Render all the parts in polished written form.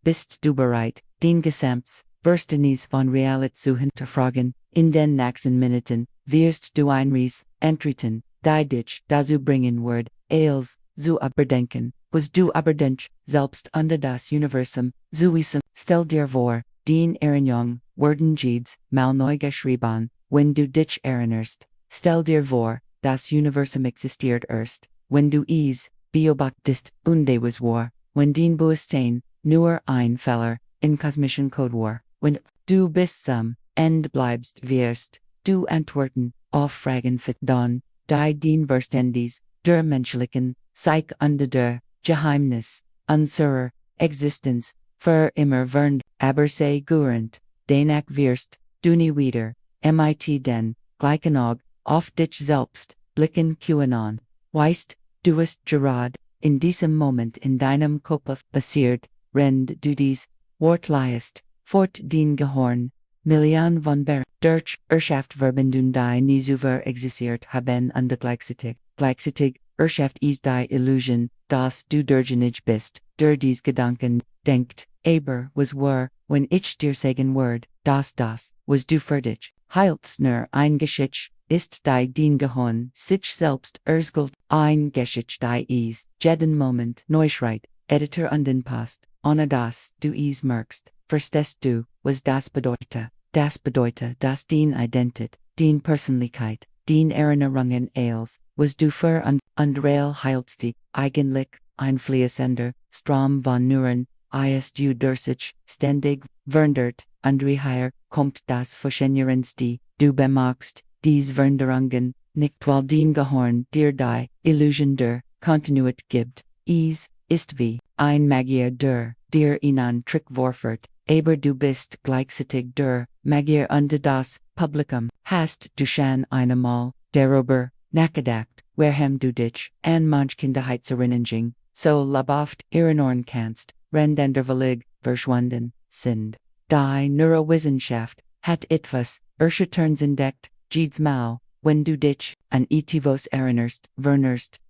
bist du bereit, den Gesamts, Verständnis von Realität zu hinterfragen, in den nächsten Minuten, wirst du einries, entreten, die dich dazu bringen wird, alles, zu überdenken, was du über dich selbst und das Universum, zu wissen, stell dir vor, den Erinnerung, werden jedes mal neu geschrieben, wenn du dich erinnerst, stell dir vor, das Universum existiert erst, wenn du es beobachtest, und es war, wenn den Bewusstsein nur ein Fehler in kosmischen Code war, wenn du bis zum Ende bleibst wirst, du Antworten auf Fragen finden, die den Verständnis der menschlichen Psyche und der Geheimnisse unserer Existenz für immer werden, aber sei gewarnt, danach wirst du nie wieder, mit den gleichen Augen auf dich selbst blicken können. Weißt du es gerade in diesem Moment in deinem Kopf passiert, wenn du dies Wort liest, fort den Gehirn, Million von durch Erschaft Verbindung die nie zuvor existiert haben und gleichzeitig Erschaft ist die Illusion, dass du derjenige bist, der dies Gedanken denkt, aber was war, wenn ich dir sagen werde, dass das, was du für dich heilst nur ein Geschichte ist die den Gehirn sich selbst erstgult, ein Geschichte die is, jeden Moment neu schreit, Editor und den Post, ohne dass du es merkst, verstehst du, was das bedeutet? Das bedeutet, dass den Identität, den Persönlichkeit, den Erinnerungen als, was du für und real heilst die, eigentlich, ein fließender Strom von Neuron, ist du durch sich, ständig, verandert, und hierher kommt das Faszinierende die, du bemerkst, dies Veränderungen, nicht weil den Gehirn dir die Illusion der Kontinuität gibt, es ist wie ein Magier der dir einen Trick vorführt, aber du bist gleichzeitig der Magier und das Publikum, hast du schon einmal darüber nachgedacht, warum du dich an manchen Heizerinnenjing so lebhaft erinnern kannst, wenn der Verlag verschwunden sind. Die Neurowissenschaft hat etwas Erschütterndes entdeckt, jedes Mal, wenn du dich an etwas erinnerst,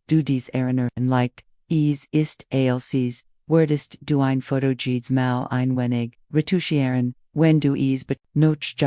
du dies erinnern leicht, es ist als würdest du ein Foto jedes Mal ein wenig retuschieren, wenn du es benutzt,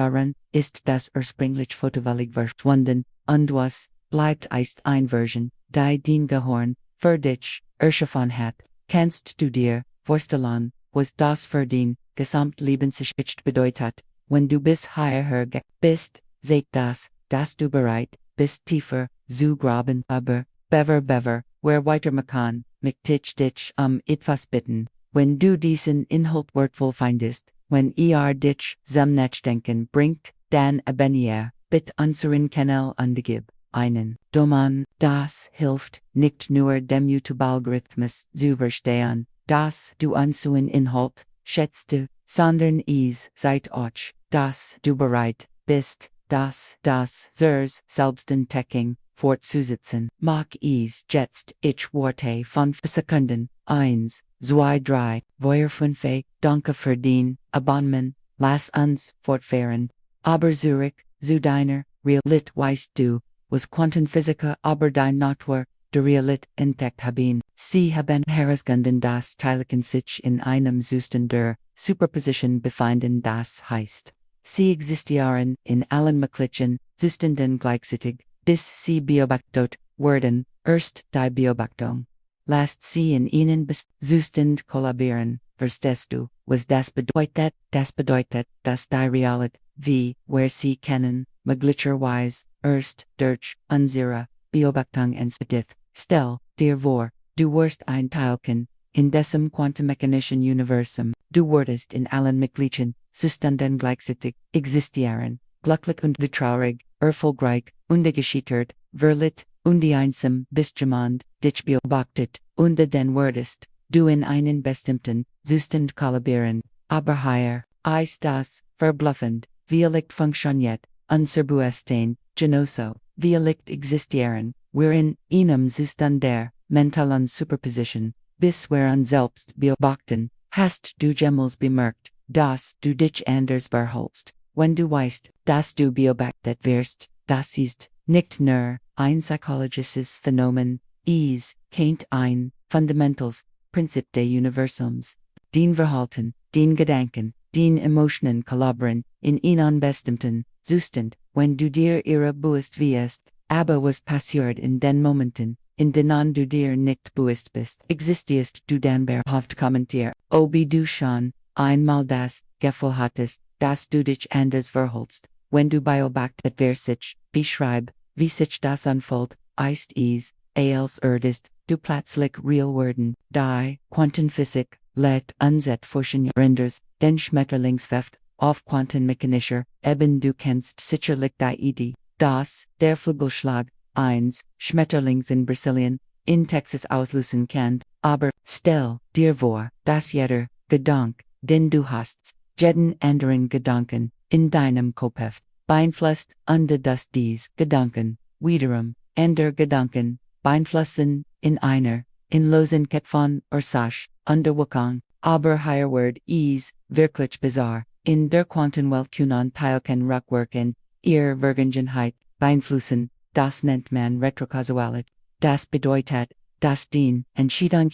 ist das ursprüngliche Foto völlig verschwunden, und was bleibt ist eine Version, die den Gehirn für dich erschaffen hat. Kannst du dir vorstellen, was das für den Gesamtlebensgeschichte bedeutet, wenn du bis hierher bist, seht das, dass du bereit bist tiefer zu graben, aber bever, wer weitermachen, dich etwas bitten, wenn du diesen Inhalt wertvoll findest, wenn dich zum Nachdenken bringt, dann abonniere, bitte unseren Kanal und gib einen Daumen, das hilft, nicht nur dem YouTube-Algorithmus zu verstehen, dass du unseren Inhalt schätzt, sondern es zeigt euch, dass du bereit bist, das Zers Selbstentdeckung fortzusetzen. Mach es jetzt, ich warte 5 Sekunden, 1, 2, 3, 4, 5, danke für den Abonnement, lass uns fortfahren. Aber zurück zu deiner Realität, weißt du, was Quantenphysiker aber die Natur der Realität entdeckt haben. Sie haben herausgefunden, dass Teilchen sich in einem Zustand der Superposition befinden, das heißt, sie existieren in allen möglichen Zuständen gleichzeitig, bis sie beobachtet werden, erst die Beobachtung lässt sie in ihnen bis Zustand kollabieren, verstehst du, was das bedeutet? Das bedeutet, dass die Realität, wie wir sie kennen, möglicherweise erst durch unsere Beobachtung entsteht. Stell dir vor, du wärst ein Teilchen in diesem quantenmechanischen Universum, du würdest in allen möglichen Zuständen gleichzeitig existieren, glücklich und traurig, erfolgreich und gescheitert, verliebt und einsam bis jemand dich beobachtet, und dann würdest du in einen bestimmten Zustand kollabieren. Aber hier ist das verblüffend, vielleicht funktioniert unser Bewusstsein genauso, vielleicht existieren wir in einem Zustand der mentalen Superposition, bis wir uns selbst beobachten. Hast du jemals bemerkt, dass du dich anders verhältst, wenn du weißt, dass du beobachtet wirst? Das ist nicht nur ein psychologisches Phänomen, es kennt ein fundamentals Prinzip des Universums. Den Verhalten, den Gedanken, den Emotionen kollabieren, in ihnen bestimmten Zustand, wenn du dir ihre bewusst wirst, aber was passiert in den Momenten, in denen du dir nicht bewusst bist, existierst du dann behauptet kommentiert, ob du schon einmal das Gefühl hattest, dass du dich anders verholst, wenn du beobachtet wirst, beschreib, wie sich das anfühlt, ist es, als erdest, du plötzlich real werden, die Quantenphysik, let unset forschen renders, den Schmetterlingsweft, auf quantenmechanischer, eben du kennst sicherlich die Idee, dass der Flügelschlag, eins, Schmetterlings in Brasilien, in Texas auslösen kann, aber stell dir vor, dass jeder Gedanke, den du hast, jeden anderen Gedanken, in deinem Kopf, beeinflusst, und dass dies Gedanken, wiederum, andere Gedanken, beeinflussen, in einer, in losen von Ursache, Unterwirkung, aber hier wird es wirklich bizarr, in der Quantenwelt können Teilchen rückwirken, ihr Vergangenheit, beeinflussen, das nennt man Retrokausalität, das bedeutet, dass den Entscheidung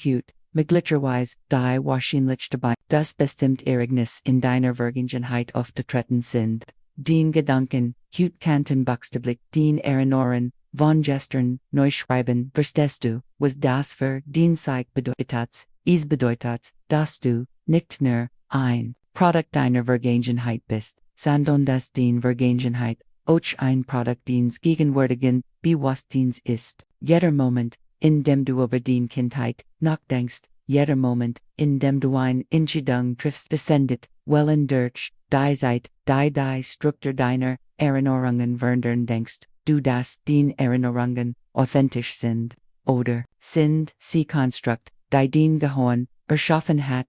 möglicherweise die Wahrscheinlichkeit dabei, das bestimmt Ereignis in deiner Vergangenheit aufgetreten sind. Den Gedanken, kannten buchstäblich den Erinnerungen, von gestern, neu schreiben, verstehst du, was das für den Zeit bedeutet, es bedeutet, dass du, nicht nur, ein Produkt deiner Vergangenheit bist, sondern dass den Vergangenheit, auch ein Produkt des gegenwärtigen Bewusstseins ist. Jeder Moment, in dem du über den Kindheit nachdenkst, jeder Moment, in dem du eine Entscheidung triffst, descendet, in durch, die Zeit, die Struktur deiner Erinnerungen verändern denkst, du dass den Erinnerungen authentisch sind, oder sind sie Konstrukt, die den Gehirn erschaffen hat,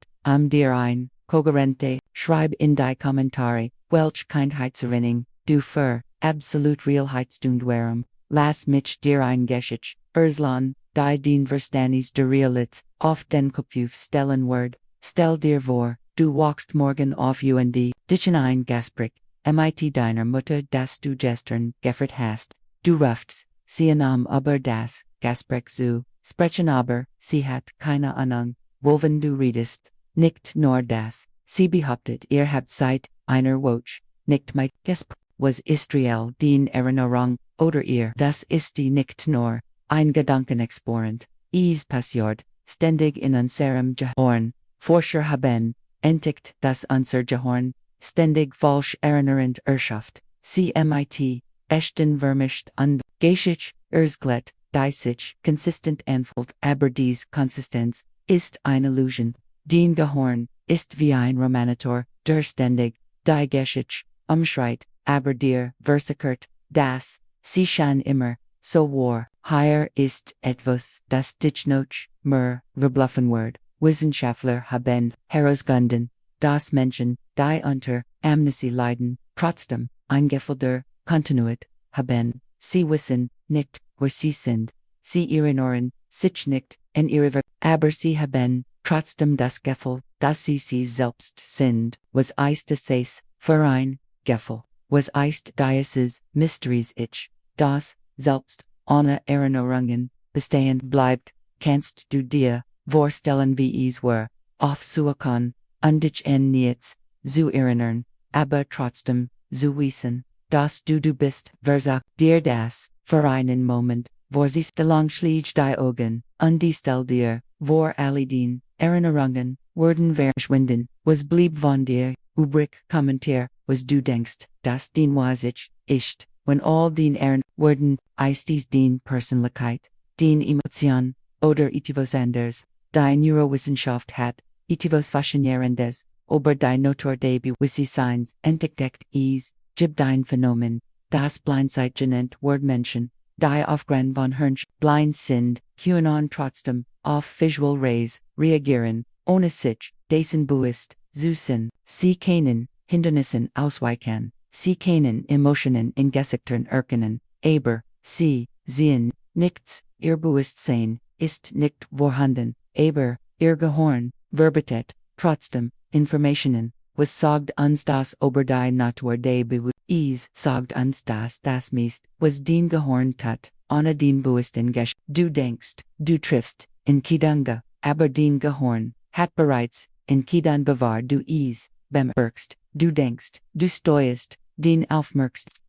dir ein, kohärente, schreib in die Kommentare, welch Kindheitserinnerung, du für, absolut Realheitsstund warum, lass mich dir ein Geschichte, erzählen, die den Verständnis der Realität, auf den Kopf stellen wird, stell dir vor, du walkst morgen auf und dich in ein Gespräch, mit deiner Mutter dass du gestern geführt hast, du rufst, sie über das Gespräch zu sprechen aber, sie hat keine Ahnung, wovon du redest, nicht nur das, sie behauptet ihr habt seit einer Woche, nicht mit Gespräch, was ist real den Erinnerung, oder ihr, das ist die nicht nur, ein Gedankenexperiment, es passiert, ständig in unserem Gehirn, Forscher haben, entdeckt, dass unser Gehirn, ständig falsch erinnernd erschafft, CMIT, echten vermischt und, Geschichte, erzählt, die sich, consistent anfühlt, aber dies Konsistenz, ist eine Illusion, den Gehirn, ist wie ein Romanator, der ständig, die Geschichte, umschreit, aber dir, versichert, dass, sie schon immer, so war, hier ist etwas, das dich noch, mehr, verbluffen wird, Wissenschaftler haben, herausgefunden, dass Menschen, die unter, Amnesie leiden, trotzdem, ein Gefühl der, Kontinuität, haben, sie wissen, nicht, wo sie sind, sie erinnern, sich nicht, in ihre aber sie haben, trotzdem das Gefühl, dass sie selbst sind, was ist es, für ein, Gefühl, was ist dieses, Mysteries ich, das, selbst, ohne Erinnerungen, bestehend bleibt, kannst du dir, vorstellen wie es war, aufzuwachen, und dich an nichts, zu erinnern, aber trotzdem, zu wissen, dass du bist, versagt dir das, für einen Moment, wo sie lang schlägt die Augen, und die stell dir, vor alle den, Erinnerungen, werden verschwinden, was blieb von dir, übrig, kommentier, was du denkst, dass den was ich, ist, wenn all den werden, ist es den Persönlichkeit, den Emotion, oder etwas anders, die Neurowissenschaft hat, etwas faszinierendes, über die Natur des Bewusstseins, entdeckt es, gibt ein Phänomen, das Blindzeit genannt wird Menschen, die aufgrund von Hirn blind sind, können trotzdem, auf Visual Rays, reagieren, ohne sich, dessen bewusst, zu sein, sie können, Hindernissen ausweichen, sie können Emotionen in Gesichtern erkennen, aber, sie, sehen, nichts, ihr Bewusstsein, ist nicht vorhanden, aber, ihr Gehirn, verbetet, trotzdem, Informationen, was sagt uns das über die Natur des Bewusstseins, sagt uns das meist, was den Gehirn tut, ohne den bewussten du denkst, du triffst, in Gedanken, aber den Gehirn, hat bereits, in Kidan bewahr du is, bemerkst, du denkst, du steuerst, den aufmerkst,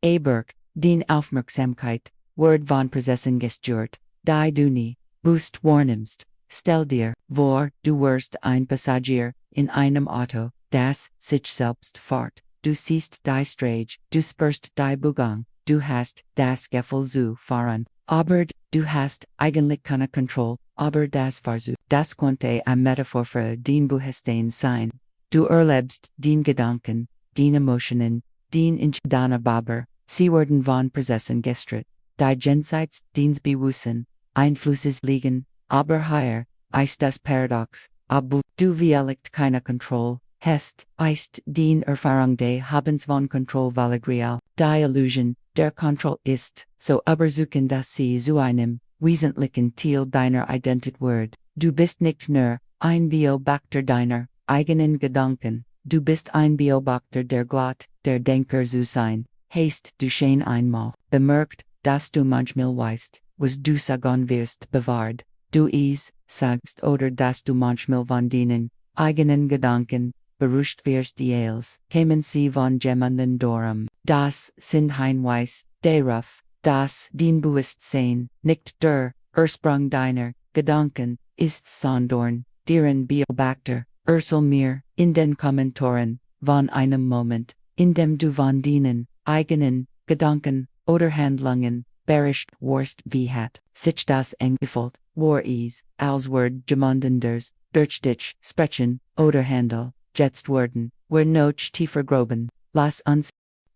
Berg, den Aufmerksamkeit, Word von Präsessen gestört, die du nie, Boost wahrnimmst, stell dir, vor, du wirst ein Passagier, in einem Auto, das sich selbst fahrt, du siehst die Strage, du spürst die Bewegung, du hast das Gefühl zu fahren, aber du hast eigentlich keine Kontrolle, aber das Fahrzeug, das könnte eine Metaphor für den Bewusstsein sein. Du erlebst den Gedanken, den Emotionen, den in deiner Baber, sie werden von Präsessen gestört, die jenseits des Bewussten, Einflusses liegen, aber hier ist das Paradox, aber du wirklich keine Kontrolle hast, ist den Erfahrung des Habens von Kontrolle völlig real, die Illusion der Kontrolle ist, so übersuchen dass sie zu einem wesentlichen Teil deiner Identität wird, du bist nicht nur ein Beobachter deiner eigenen Gedanken, du bist ein Beobachter der Glott, der Denker zu sein, hast du schon einmal bemerkt, dass du manchmal weißt, was du sagen wirst bewahrt, du es sagst oder dass du manchmal von deinen eigenen Gedanken beruscht wirst als kämen sie von jemanden dorm, das sind Hinweis darauf, dass den Bewusstsein nicht der Ursprung deiner Gedanken ist, sondern deren Beobachter, mir in den Kommentaren von einem Moment, in dem du von deinen eigenen Gedanken oder Handlungen berischt wirst wie hat sich das angefühlt, war es, als Word jemandenders, durch dich sprechen oder Handel, jetzt werden, wir noch tiefer groben, lass uns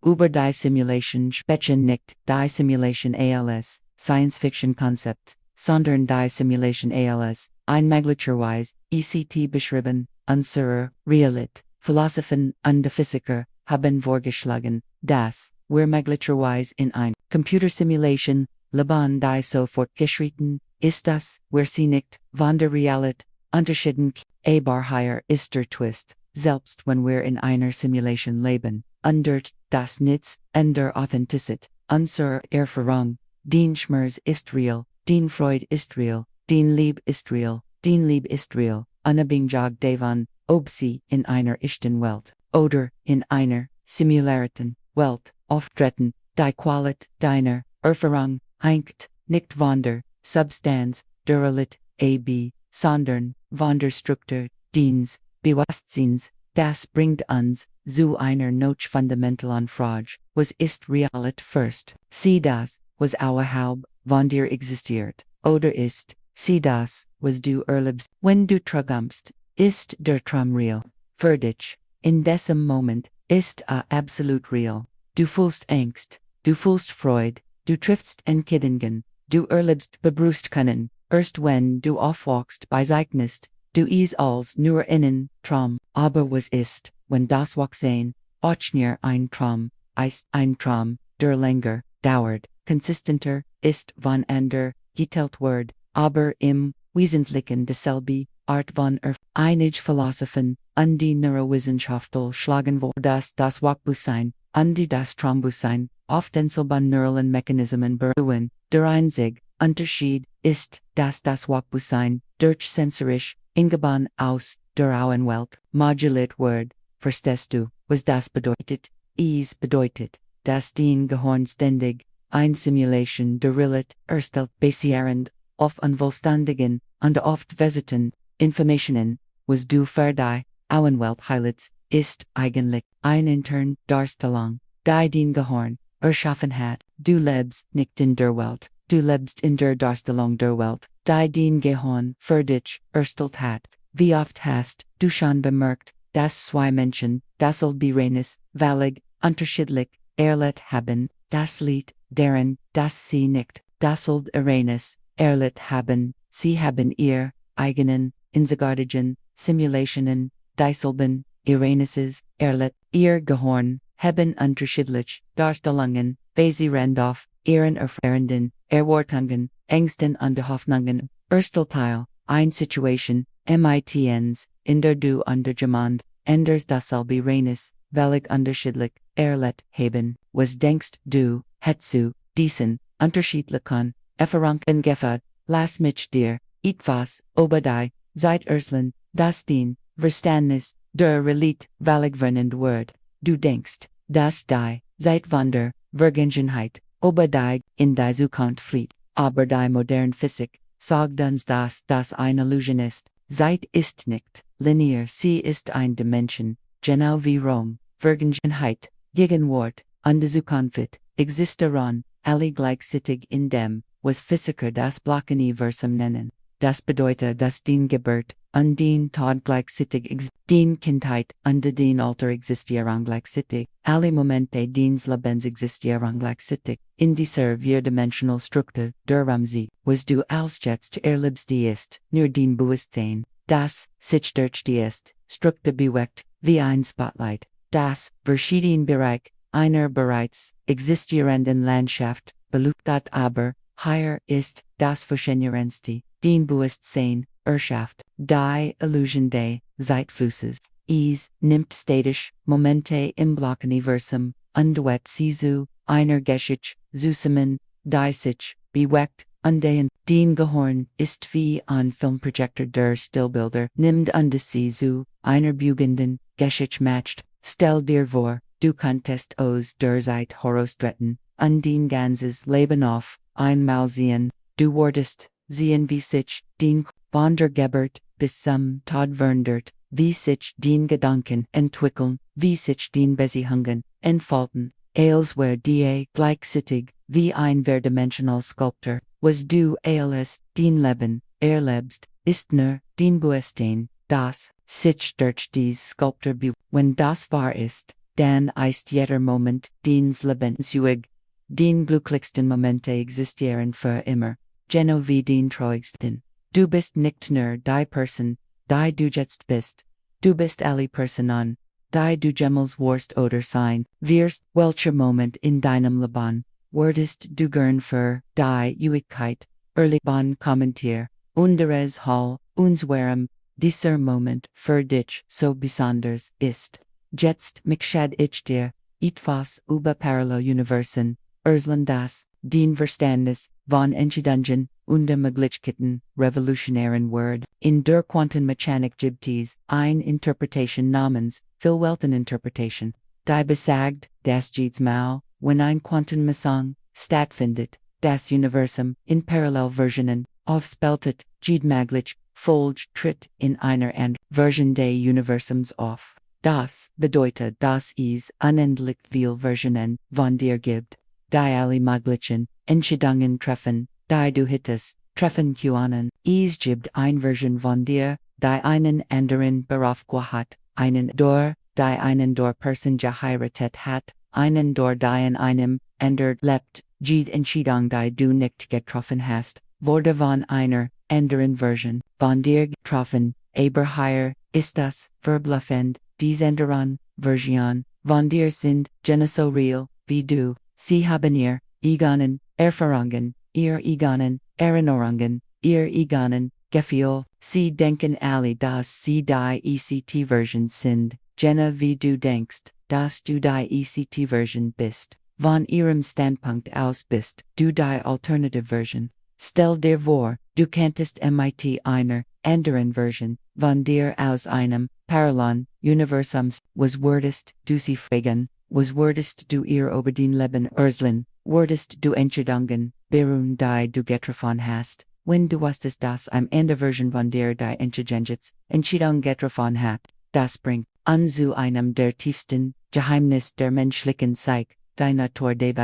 über die Simulation sprechen nicht die Simulation als Science-Fiction-Konzept, sondern die Simulation als ein möglicherweise ECT beschrieben, unsere Realität, Philosophen und Physiker haben vorgeschlagen, dass wir möglicherweise in ein Computersimulation leben die so fortgeschritten ist, dass wir sie nicht von der Realität unterschieden aber hier ist der Twist, selbst wenn wir in einer Simulation leben, ändert das nichts an der Authentizität unserer Erfahrung, den Schmerz ist real, den Freude ist real, den Lieb ist real, unabhängig davon, ob sie in einer echten Welt oder in einer simulierten Welt auftreten, die Qualität deiner Erfahrung hängt nicht von der Substanz der Realität sondern von der Struktur des Bewusstseins, das bringt uns zu einer noch fundamentalen Frage, was ist Realität first? Sie das, was außerhalb von dir existiert, oder ist sie das, was du erlebst, wenn du träumst, ist der Traum real, für dich, in diesem Moment, ist absolut real, du fühlst Angst, du fühlst Freude, du triffst Entdeckungen, du erlebst Bewusstsein, erst wenn du aufwachst bezeichnest, du es als nur einen Traum, aber was ist, wenn das Wachsein, auch nur ein Traum, ist ein Traum, der länger dauert, konsistenter ist von ander, geteilt wird, aber im Wesentlichen dieselbe Art von einige Philosophen und die Neurowissenschaftler schlagen vor, dass das Wachbewusstsein und das Traumbewusstsein auf denselben neuralen Mechanismen beruhen, der einzige Unterschied ist, dass das Wachbewusstsein durch sensorisch Ingeben aus der Außenwelt moduliert wird, verstehst du, was das bedeutet? Es bedeutet, dass dein Gehirn ständig eine Simulation der Realität erstellt, basierend auf unvollständigen und oft versierten Informationen, was du für die Außenwelt hältst, ist eigentlich eine interne Darstellung, die dein Gehirn erschaffen hat. Du lebst nicht in der Welt, du lebst in der Darstellung der Welt, die dein Gehirn für dich erstellt hat. Wie oft hast du schon bemerkt, dass zwei Menschen dasselbe reines, völlig unterschiedlich erlebt haben, das Lied, deren, dass sie nicht dasselbe reines, erlebt haben, sie haben ihr eigenen, einzigartigen Simulationen, dieselben Erlebnisses erlebt, ihr Gehirn haben unterschiedlich Darstellungen, basierend auf ihren erfahrenden Erwartungen, Ängsten und Hoffnungen, erster Teil, eine Situation, mitens, in der du und jemand, anders dasselbe reines, völlig unterschiedlich, erlebt haben, was denkst du, zu diesen, unterschiedlichen, Erfahrungen gefällt, lass mich dir, etwas, über die, Zeit erzählen, das Dien, Verständnis, der Realität, valgvernend Word, du denkst, das die, Zeitwander, Vergangenheit, ober die, in die Zukunft flieht, aber die moderne Physik, sagt uns das eine Illusion ist, Zeit ist nicht, linear, sie ist ein Dimension, genau wie Rom, Vergangenheit, Gegenwart, und die Zukunft, existieren, alle gleichzeitig in dem, was Physiker das Blockuniversum nennen. Das bedeutet, dass den Geburt, und den Tod gleichzeitig den Kindheit, und den Alter existieren gleichzeitig, alle Momente des Lebens existieren gleichzeitig, in dieser vierdimensional Struktur, darum sie, was du als jetzt erlebst ist, nur den Bewusstsein, das, sich durch die ist, Struktur bewegt, wie ein Spotlight, das, verschieden Bereich, einer bereits, existierenden Landschaft, beleuchtet aber, hier ist, das Verschiedenste, den Bewusstsein, erschafft, die Illusion des Zeitflusses, nimmt statisch, Momente im Blockuniversum, und sie zu, einer Geschichte, zusammen, die sich, bewegt, und den Gehorn, ist wie ein Filmprojektor der Stillbilder, nimmt und sie zu, einer beugenden, Geschichte matcht, stell dir vor, du könntest aus der Zeit herausstreten, und den ganzes Leben auf, einmal sehen, du wurdest, sehen wie sich, den von der Geburt, bis zum Tod verandert, wie sich den Gedanken entwickeln, wie sich den Beziehungen entfalten, als wär die gleichzeitig, wie ein vierdimensional Sculptor, was du als den Leben erlebst, ist nur den Bewusstsein, das sich durch dies Sculptor wenn das wahr ist, dann ist jeder Moment des Lebens ewig, den glücklichsten Momente existieren für immer, genau wie den traurigsten. Du bist nicht nur die Person, die du jetzt bist. Du bist alle Personen, die du jemals warst oder sein wirst, welcher Moment in deinem Leben, wurdest du gern für die Ewigkeit, erleben kommentier, unseres Hall, unserem, dieser Moment für dich so besonders ist. Jetzt möchte ich dir, etwas über Paralleluniversen, erzählen das, den Verständnis, von Entscheidungen, und der Möglichkeiten, revolutionären Word, in der Quantenmechanik gibt es, eine Interpretation namens, Welten-Interpretation, die besagt, dass jedes Mal, wenn ein Quantenmessung stattfindet, das Universum, in Parallelversionen, aufspaltet, jedmöglich, Folge tritt in einer and Version des Universums auf. Das bedeutet, dass es unendlich viel Versionen von dir gibt, die alle möglichen Entscheidungen treffen, die du hättest treffen können. Es gibt eine Version von dir, die einen anderen Beruf hat, einen der Person geheiratet hat, einen der in einem anderen lebt, jede Entscheidung, die du nicht getroffen hast, wurde von einer anderen Version von dir getroffen, aber hier ist das verblüffend, diese anderen Version von dir sind genauso real, wie du, sie haben ihr Egonen, Erfahrungen, ihr Egonen, Erinnerungen, ihr Egonen, Gefühl, sie denken alle, dass sie die ECT-Version sind, genau wie du denkst, dass du die ECT-Version bist, von ihrem Standpunkt aus bist, du die Alternative-Version. Stell dir vor, du könntest mit einer anderen Version von dir aus einem parallelen Universums, was würdest du sie fragen, was würdest du ihr über den Leben erzählen, würdest du Entscheidungen beruhen, die du getroffen hast, wenn du wusstest, dass am Ende Version von dir die Entscheidung getroffen hat, das bringt uns zu einem der tiefsten Geheimnisse der menschlichen Psyche, die Natur des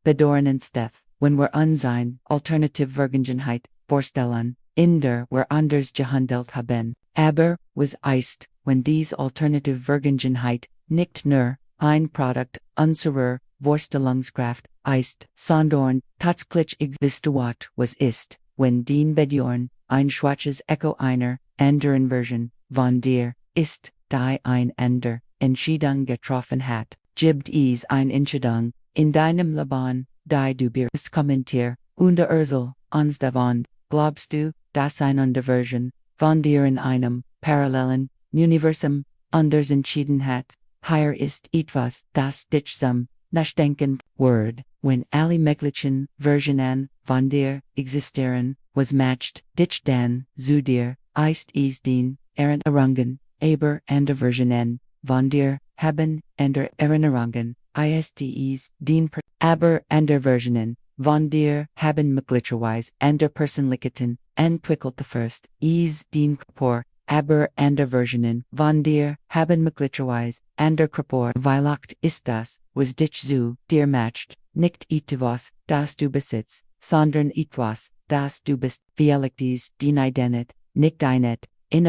Bedauernens, wenn wir uns ein Alternative Vergangenheit vorstellen, in der wir anders gehandelt haben, aber was ist, wenn dies Alternative Vergangenheit nicht nur ein Produkt unserer Vorstellungskraft ist, sondern tatsächlich existiert, was ist, wenn den Bedauern ein schwaches Echo einer anderen Version von dir ist, die ein ander Entscheidung getroffen hat, gibt es eine Entscheidung in deinem Leben, die du bereits kommentier, und erzähl uns davon, glaubst du, dass eine andere Version von dir in einem parallelen Universum anders entschieden hat? Hier ist etwas, das dich zum Nachdenken wird, wenn alle möglichen Versionen von dir existieren, was matcht dich dann zu dir, ist es den Erinnerungen, aber and Versionen, von dir, haben, ender Erinnerungen, ISTEs, dien per, aber and Versionen, von dir, haben möglicherweise, ander Personlichkeiten, entwickelt the first, dien Krapor, aber and Versionen, von dir, haben möglicherweise, ander Krapor, Weilacht ist das, was dich zu, dir matcht, nicht etwas, das du besitzt, sondern etwas, das du bist, Dialektis, dien Identit, nicht einet, ein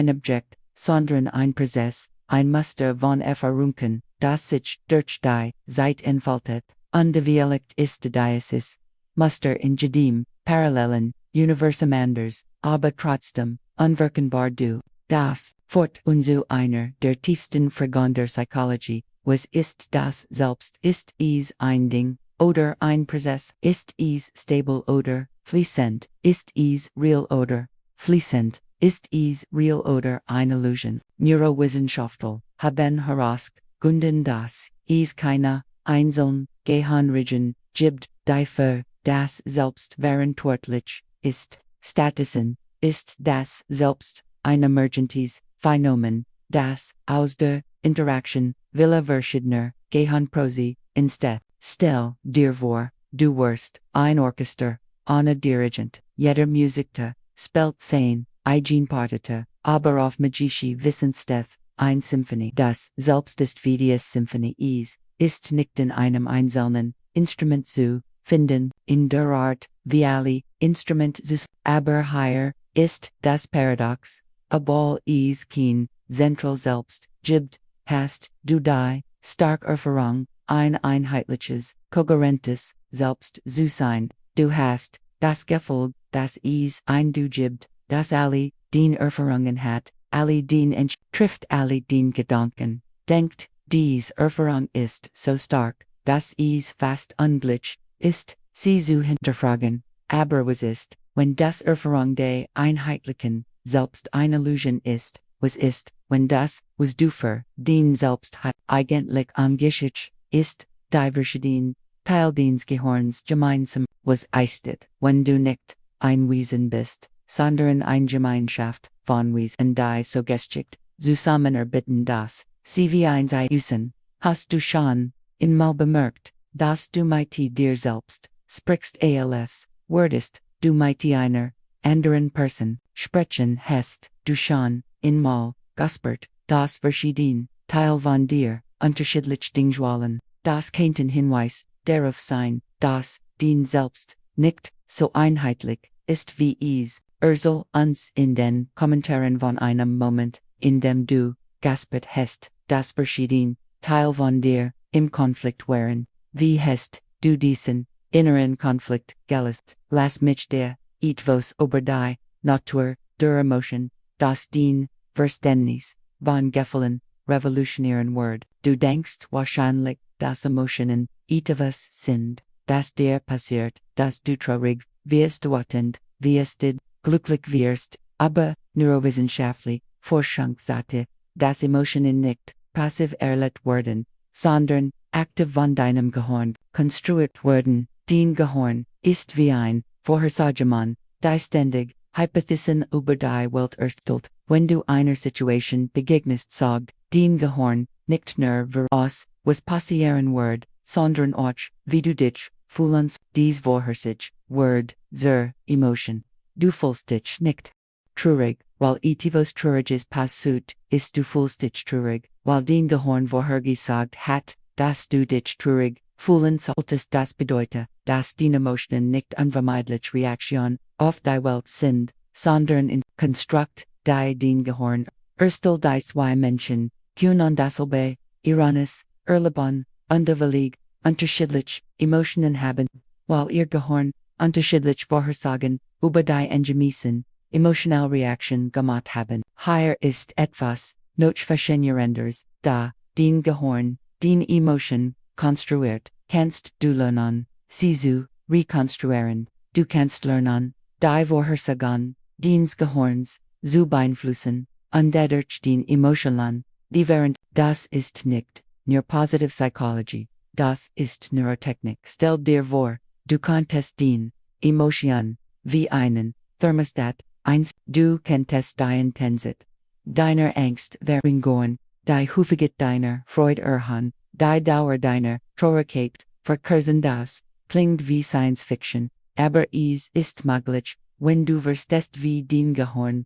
Objekt, sondern ein Prozess, ein Muster von Erfahrungen, das sich durch die Zeit entfaltet, und der Dialekt ist der Diasis. Muster in Jedem, Parallelen, Universum anders, aber trotzdem, unverkennbar du, das, fort und zu einer der tiefsten Fragen der Psychologie, was ist das Selbst, ist es ein Ding, oder ein Prozess, ist es stable oder fließend, ist es real oder fließend, ist es real oder eine Illusion. Neurowissenschaftler haben herausgefunden, dass es keine einzelnen Gehirnregionen gibt, die für das Selbst verantwortlich ist. Stattdessen ist das Selbst ein emergentes Phänomen, das aus der Interaktion vieler verschiedener Gehirnprozesse entsteht. Stell dir vor, du wirst ein Orchester, ohne Dirigent, jeder Musikte spielt sein Eigenpartite, aber auf magische Wissenssteth, ein Symphonie. Das Selbst ist wie die Symphonie ist nicht in einem einzelnen Instrument zu finden, in der Art, wie alle Instrumente zu, aber hier ist das Paradox, obwohl es kein Zentral Selbst gibt, hast du die starke Erfahrung, ein einheitliches, kohärentes Selbst zu sein, du hast das Gefühl, dass es ein Du gibt, das alle den Erfahrungen hat, alle den trifft alle den Gedanken, denkt, dies Erfahrung ist so stark, dass es fast unglücklich ist, sie zu hinterfragen, aber was ist, wenn das Erfahrung der einheitlichen Selbst eine Illusion ist, was ist, wenn das, was du für den Selbst hat, eigentlich ungeschickt ist, die verschiedenen Teil des Gehirns gemeinsam, was ist it, wenn du nicht ein Wesen bist, sondern eine Gemeinschaft von Wesen, die so geschickt zusammenarbeiten, dass sie wie ein Wissen, hast du schon einmal bemerkt, dass du mit dir selbst sprichst, als würdest du mit einer anderen Person sprechen, hast du schon einmal gespürt, dass verschiedene Teil von dir unterschiedlich Dinge wollen, das keinen Hinweis darauf sein, dass den Selbst nicht so einheitlich ist wie es soll uns in den Kommentaren von einem Moment, in dem du gespürt hast, dass verschiedene Teil von dir im Konflikt wären, wie hast du diesen inneren Konflikt gelöst, lass mich dir etwas über die Natur der Emotion, das den Verständnis von Gefühlen revolutionieren wird. Du denkst wahrscheinlich, dass Emotionen etwas sind, das dir passiert, dass du traurig wirst, wütend wirst, glücklich wirst, aber neurowissenschaftliche Forschung sagte, dass Emotionen nicht passiv erlebt werden, sondern aktiv von deinem Gehirn konstruiert werden. Dein Gehirn ist wie ein Vorhersagemann, die ständig Hypothesen über die Welt erstellt. Wenn du einer Situation begegnest, sagt dein Gehirn nicht nur voraus, was passieren wird, sondern auch, wie du dich fühlen. Dies Vorhersage wird zur Emotion. Du fühlst dich nicht traurig, weil etwas Trauriges passiert ist, du fühlst dich traurig, weil dein Gehirn vorhergesagt hat, dass du dich traurig fühlen solltest. Das bedeutet, dass deine Emotionen nicht unvermeidlich Reaktion auf die Welt sind, sondern ein Konstrukt, die dein Gehirn erstellt. Die zwei Menschen können dasselbe Iranis erleben, unterschiedlich unterschiedlich Emotionen haben, weil ihr Gehirn unterschiedlich Vorhersagen über die Engemessen emotional Reaction gemacht haben. Hier ist etwas noch faszinierendes, da dein Gehirn den Emotion konstruiert, kannst du lernen, sie zu rekonstruieren. Du kannst lernen, die Vorhersagen deines Gehirns zu beeinflussen, und dadurch den Emotionen, die während, das ist nicht nur Positive Psychology, das ist Neurotechnik. Stell dir vor, du könntest den Emotionen wie einen Thermostat 1, du könntest die Intensität Deiner Angst verringern, die Hufigit deiner Freud erhan, die Dauer deiner Traurigkeit verkürzen das, klingt wie Science Fiction, aber es ist möglich, wenn du verstehst wie den Gehirn,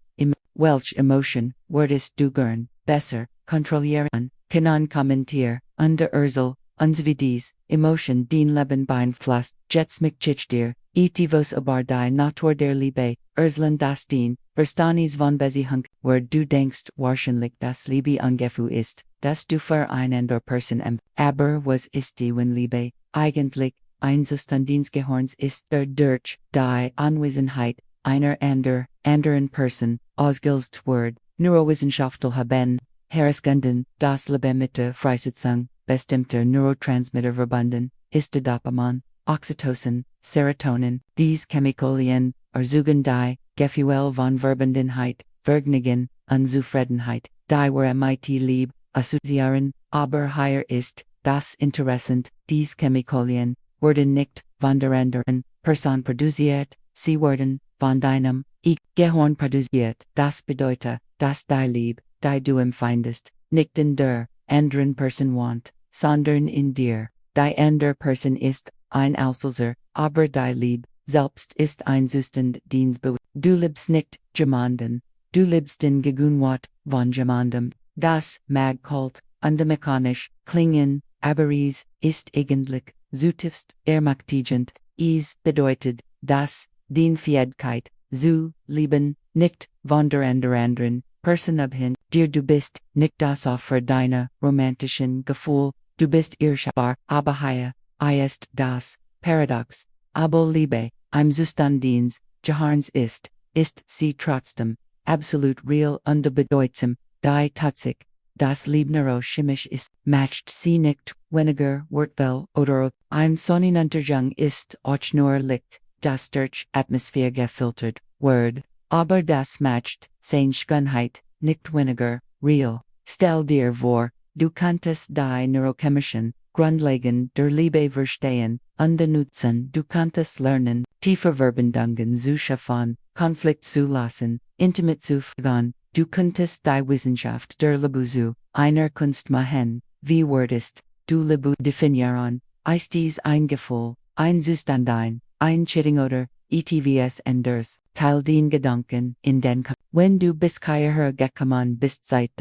welch Emotion, würdest du gern, besser, kontrollieren, können kommentieren, unter Ursel, uns wie dies, Emotion den Leben beeinflusst, jetzt mich dir, etivos über die Natur der Liebe, Urslan das den, Verstanis von Beziehung, where du denkst wahrscheinlich das Liebe ungefu ist, dass du für einander Person aber was ist die wenn Liebe, eigentlich, ein Zustand des Gehirns ist durch die Anwesenheit einer anderen Person, ausgelöst wird, Neurowissenschaftler haben herausgefunden, das Leben mit der Freisetzung bestimmter Neurotransmitter verbunden ist, Dopamin, Oxytocin, Serotonin, dies Chemikalien, erzugen die Gefühl von Verbundenheit, Vergnügen, Unzufriedenheit, die wir mit Lieb assoziieren, aber hier ist das interessant, dies Chemikalien werden nicht von der anderen Person produziert, sie werden von deinem Gehirn produziert, das bedeutet, dass die Lieb, die du empfindest, nicht in der anderen Person wohnt, sondern in dir, die andere Person ist ein Auslöser, aber die Lieb selbst ist ein Zustand dienstbewusst. Du liebst nicht jemanden, du liebst in Gegenwart von jemandem, das mag kalt, undemechanisch klingen, aber es ist eigentlich zutiefst ermächtigend, es bedeutet, dass die Fähigkeit zu lieben nicht von der anderen Person abhängt, dir du bist nicht das Opfer deiner romantischen Gefühl, du bist irrschaubar, aber hier ist das Paradox, aber Liebe, im Zustand des Gehirns ist sie trotzdem absolut real und bedeutsam, die Tatsache, das Leben neurochemisch ist, matcht sie nicht, weniger Wortwell oder ein Sonnenuntergang ist auch nur Licht, das durch Atmosphäre gefiltert wird, aber das matcht seine Schönheit, nicht weniger real. Stell dir vor, du könntest die neurochemischen Grundlagen der Liebe verstehen und nutzen, du könntest lernen, tiefe Verbindungen zu schaffen, Konflikt zu lassen, intimate zu fügen, du könntest die Wissenschaft der Liebe zu einer Kunst machen, wie würdest du Liebe definieren, ist dies ein Gefühl, ein Zustand ein Chitting oder ETVS enders, Teil den Gedanken in den Kopf. Wenn du bis hierher gekommen bist seit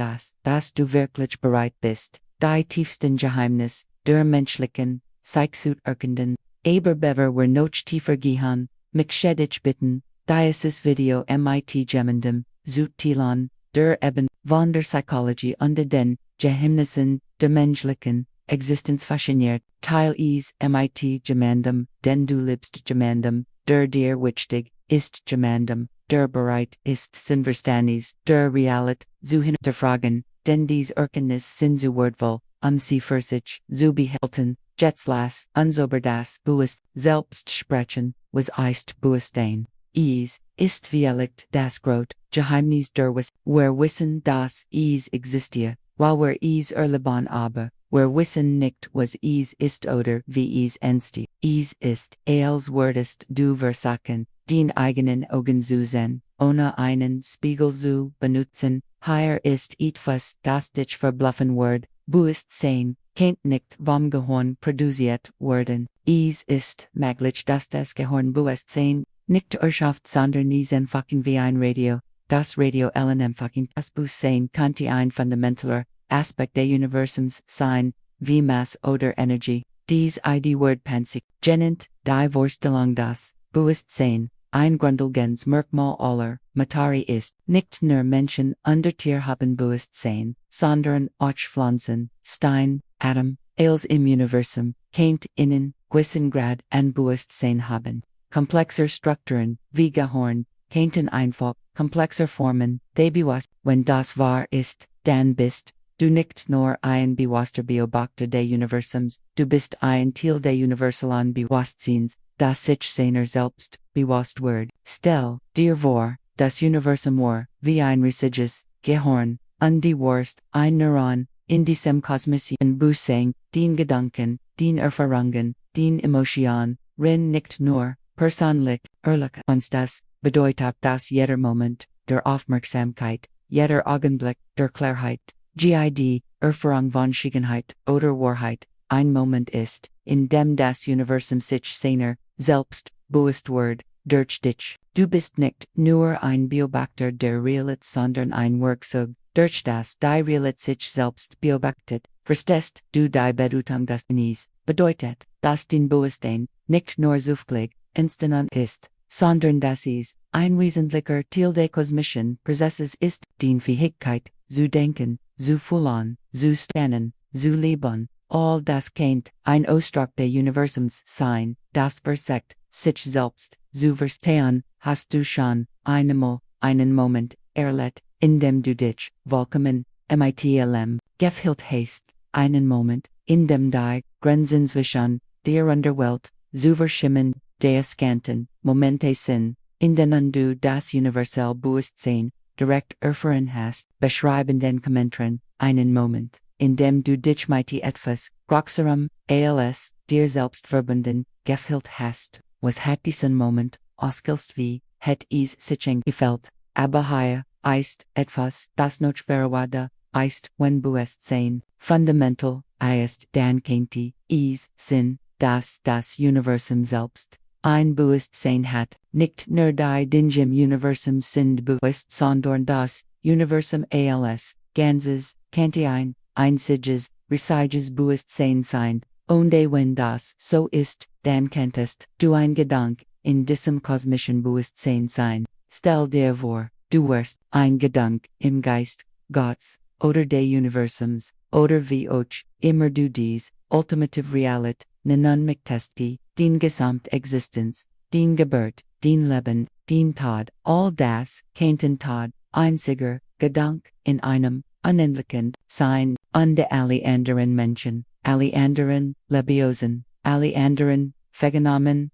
dass du wirklich bereit bist, die tiefsten Geheimnisse der menschlichen Psyche zu erkunden, aber bever wir noch tiefer gehen, mich schädig bitten, dieses Video mit jemandem zu teilen, der eben von der Psychologie und den Geheimnissen der menschlichen Existenz fasziniert, Teil es mit jemandem, den du liebst, jemandem, der dir wichtig ist, jemandem, der bereit ist, sein Verständnis der Realität zu hinterfragen, denn dies Erkenntnisse sind zu wertvoll, sie für sich zu behalten, jetzt lass uns über das Bewusst selbst sprechen, was ist Bewusstsein. Es ist vielleicht das große Geheimnis der wir wissen, dass es existiert, weil wir es erleben, aber wir wissen nicht, was es ist oder wie es entsteht. Es ist, als würdest du versuchen, den eigenen Augen zu sehen, ohne einen Spiegel zu benutzen. Hier ist etwas, das dich verbluffen wird. Bewusstsein kann nicht vom Gehirn produziert werden. Es ist möglich, dass das Gehirn Bewusstsein nicht erschafft, sondern es empfangen wie ein Radio. Das Radio empfangen. Das Bewusstsein könnte ein fundamentaler Aspekt des Universums sein, wie Masse oder Energie. Dies Word pensig, genannt, die Vorstellung das Bewusstsein, ein grundlegendes Merkmal aller Materie ist. Nicht nur Menschen und Tiere haben Bewusstsein, sondern auch Pflanzen, Stein, Atom, alles im Universum, kennt innen, gewissen Grad an Bewusstsein haben. Komplexer Strukturen, wie Gehirn, könnten einfach komplexer Formen, die bewusst, wenn das wahr ist, dann bist du nicht nur ein bewusster Beobachter des Universums, du bist ein Teil des universalen Bewusstseins, das sich seiner selbst bewusst wird. Stell dir vor, das Universum war, wie ein riesiges Gehirn, und du warst ein Neuron, in diesem kosmischen Bewusstsein, den Gedanken, den Erfahrungen, den Emotionen, nicht nur persönlich, ehrlich uns das bedeutet, dass jeder Moment der Aufmerksamkeit jeder Augenblick der Klarheit, Gid, Erfahrung von Schiegenheit oder Wahrheit, ein Moment ist, in dem das Universum sich seiner selbst bewusst wird, durch dich. Du bist nicht nur ein Beobachter der Realität, sondern ein Werkzeug, durch das die Realität sich selbst beobachtet. Verstehst du die Bedeutung des Nies, bedeutet, dass dein Bewusstsein nicht nur zufällig entstanden ist, sondern dass es ein wesentlicher Teil des kosmischen Prozesses ist, die Fähigkeit, zu denken, zu fühlen, zu scannen, zu leben. All das kennt ein Ausdruck des Universums sein, das versagt, sich selbst zu verstehen. Hast du schon einmal einen Moment erlebt, in dem du dich vollkommen mitlm gefühlt hast, einen Moment, in dem die Grenzen zwischen der Unterwelt zu verschwimmen, des ganzen Momente sind, in denen du das universelle Bewusstsein direkt erfahren hast, beschreiben den Kommentaren einen Moment, in dem du dich mit etwas größerem als dir selbst verbunden gefühlt hast. Was hat diesen Moment ausgelöst, wie hat es sich gefällt, aber hier ist etwas, das notwendig ist, wenn Bewusstsein fundamental ist, dann kennt es Sinn, dass das Universum selbst ein Bewusstsein hat, nicht nur die Dinge im Universum sind bewusst, sondern das Universum als Ganzes könnte ein einziges, riesiges Bewusstsein sein, und wenn das so ist, dann könntest du ein Gedanke in diesem kosmischen Bewusstsein sein. Stell dir vor, du wärst ein Gedanke im Geist Gottes oder des Universums, oder wie auch immer du dies ultimative Realität nennen möchtest, den Gesamtexistenz, den Geburt, den Leben, den Tod, all das könnten Tod, einziger Gedanke in einem unendlichen Sein, und alle anderen Menschen, alle anderen Lebewesen, alle anderen Phänomene,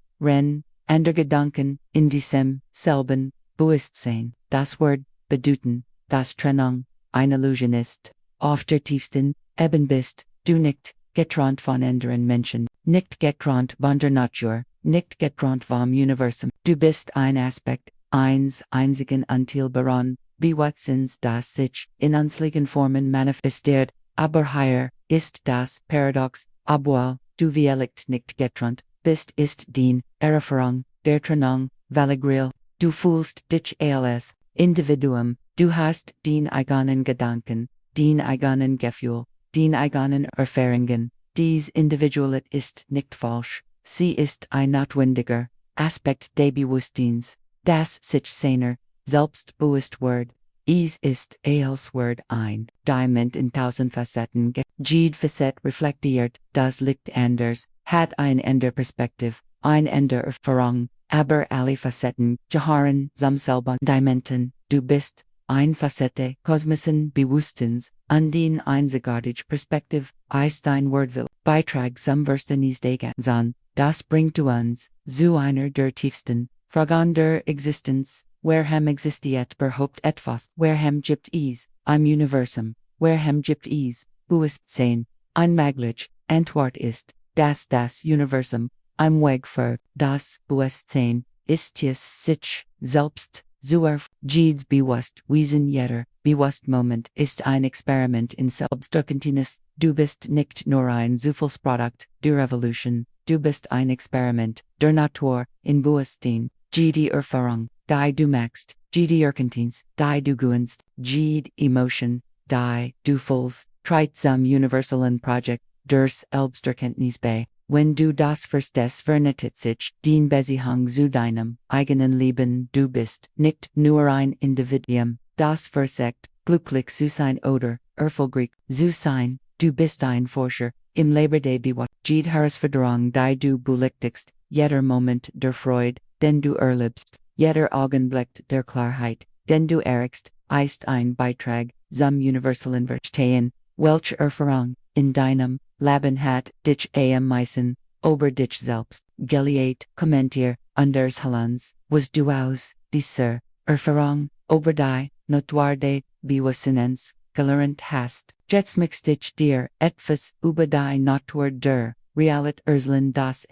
andere Gedanken, in diesem selben Bewusstsein. Das Wort bedeuten, dass Trennung eine Illusion ist. Auf der tiefsten Ebene bist du nicht getrennt von anderen Menschen, nicht getrennt von der Natur, nicht getrennt vom Universum. Du bist ein Aspekt, eines einzigen unteilbaren Bewusstseins, das sich in unzähligen Formen manifestiert, aber hier ist das Paradox, obwohl du wirklich nicht getrennt bist, ist die Erfahrung der Trennung völlig real. Du fühlst dich als Individuum, du hast den eigenen Gedanken, den eigenen Gefühl, den eigenen Erfahrungen. Dies Individualität ist nicht falsch, sie ist ein notwendiger Aspekt des Bewusstseins, das sich seiner selbst bewusst wird. Es ist als Wort ein Diamant in tausend Facetten. Jede Facette reflektiert das Licht anders, hat ein andere Perspektive, ein andere Erfahrung, aber alle Facetten gehören zum selben Diamanten. Du bist ein Facette kosmischen Bewusstseins, und die einzigartige Perspektive ist ein Wortwill. Beitrag zum Verständnis des Ganzen, das bringt uns zu einer der tiefsten Fragen der Existenz. Warum existiert überhaupt etwas? Warum gibt es ein Universum? Warum gibt es Bewusstsein? Ein mögliche Antwort ist, dass das Universum ein Weg für das Bewusstsein ist, es sich selbst zu jedes Bewusstwesen, jeder Bewusstmoment ist ein Experiment in Selbsterkenntnis. Du bist nicht nur ein Zufallsprodukt der Revolution, du bist ein Experiment der Natur in Bewusstsein. Jede Erfahrung, die du machst, jede Erkenntnis, die du gewinnst, jede Emotion, die du fühlst, trägt zum universalen Projekt des Selbsterkenntnis bei. Wenn du das verstehst, vernetet sich die Beziehung zu deinem eigenen Leben. Du bist nicht nur ein Individuum, das versagt, glücklich zu sein oder erfolgreich zu sein. Du bist ein Forscher im Leben des Bewusstseins. Jede Herausforderung, die du bewältigst, jeder Moment der Freude, den du erlebst, jeder Augenblick der Klarheit, den du erreichst, ist ein Beitrag zum universalen Verstehen. Welche Erfahrung in deinem Leben hat dich am meisten über dich selbst gelehrt? Kommentier anders Halans, was du aus dieser Erfahrung über die Natur des Bewusstseins gelernt hast. Jetzt möchte ich dir etwas über die Natur der Realität erzählen, das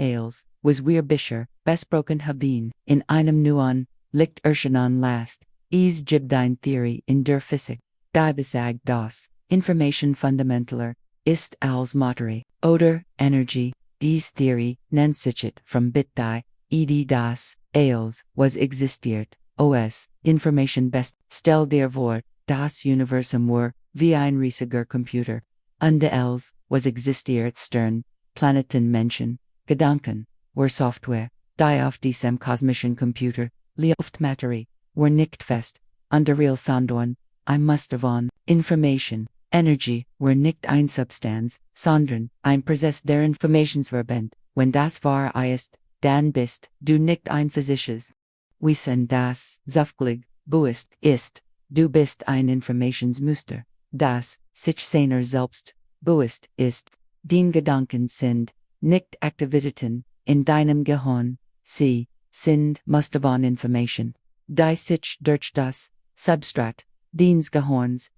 was wir bisher besprochen haben, in einem neuen Licht erscheinen lässt. Es gibt eine Theorie in der Physik, die besagt das Information fundamentaler ist als Materie oder Energie. Diese Theorie nennt sich from bit die ed das als was existiert os Information best. Stell dir vor, das Universum wär wie ein riesiger Computer. Und els was existiert Stern, Planeten, Menschen, Gedanken, were Software, die auf diesem kosmischen Computer liegt Materie, were nicht fest, unter real sondern ein Muster von Information. Energy were nicht ein Substanz, sondern ein Prozess der Informationsverband. Wenn das wahr ist, dann bist du nicht ein physisches Wissen, das zufällig ist. Du bist ein Informationsmuster, das sich seiner selbst bewusst ist. Den Gedanken sind nicht Aktivitäten in deinem Gehirn, sie sind Muster von Information, die sich durch das Substrat des Gehirns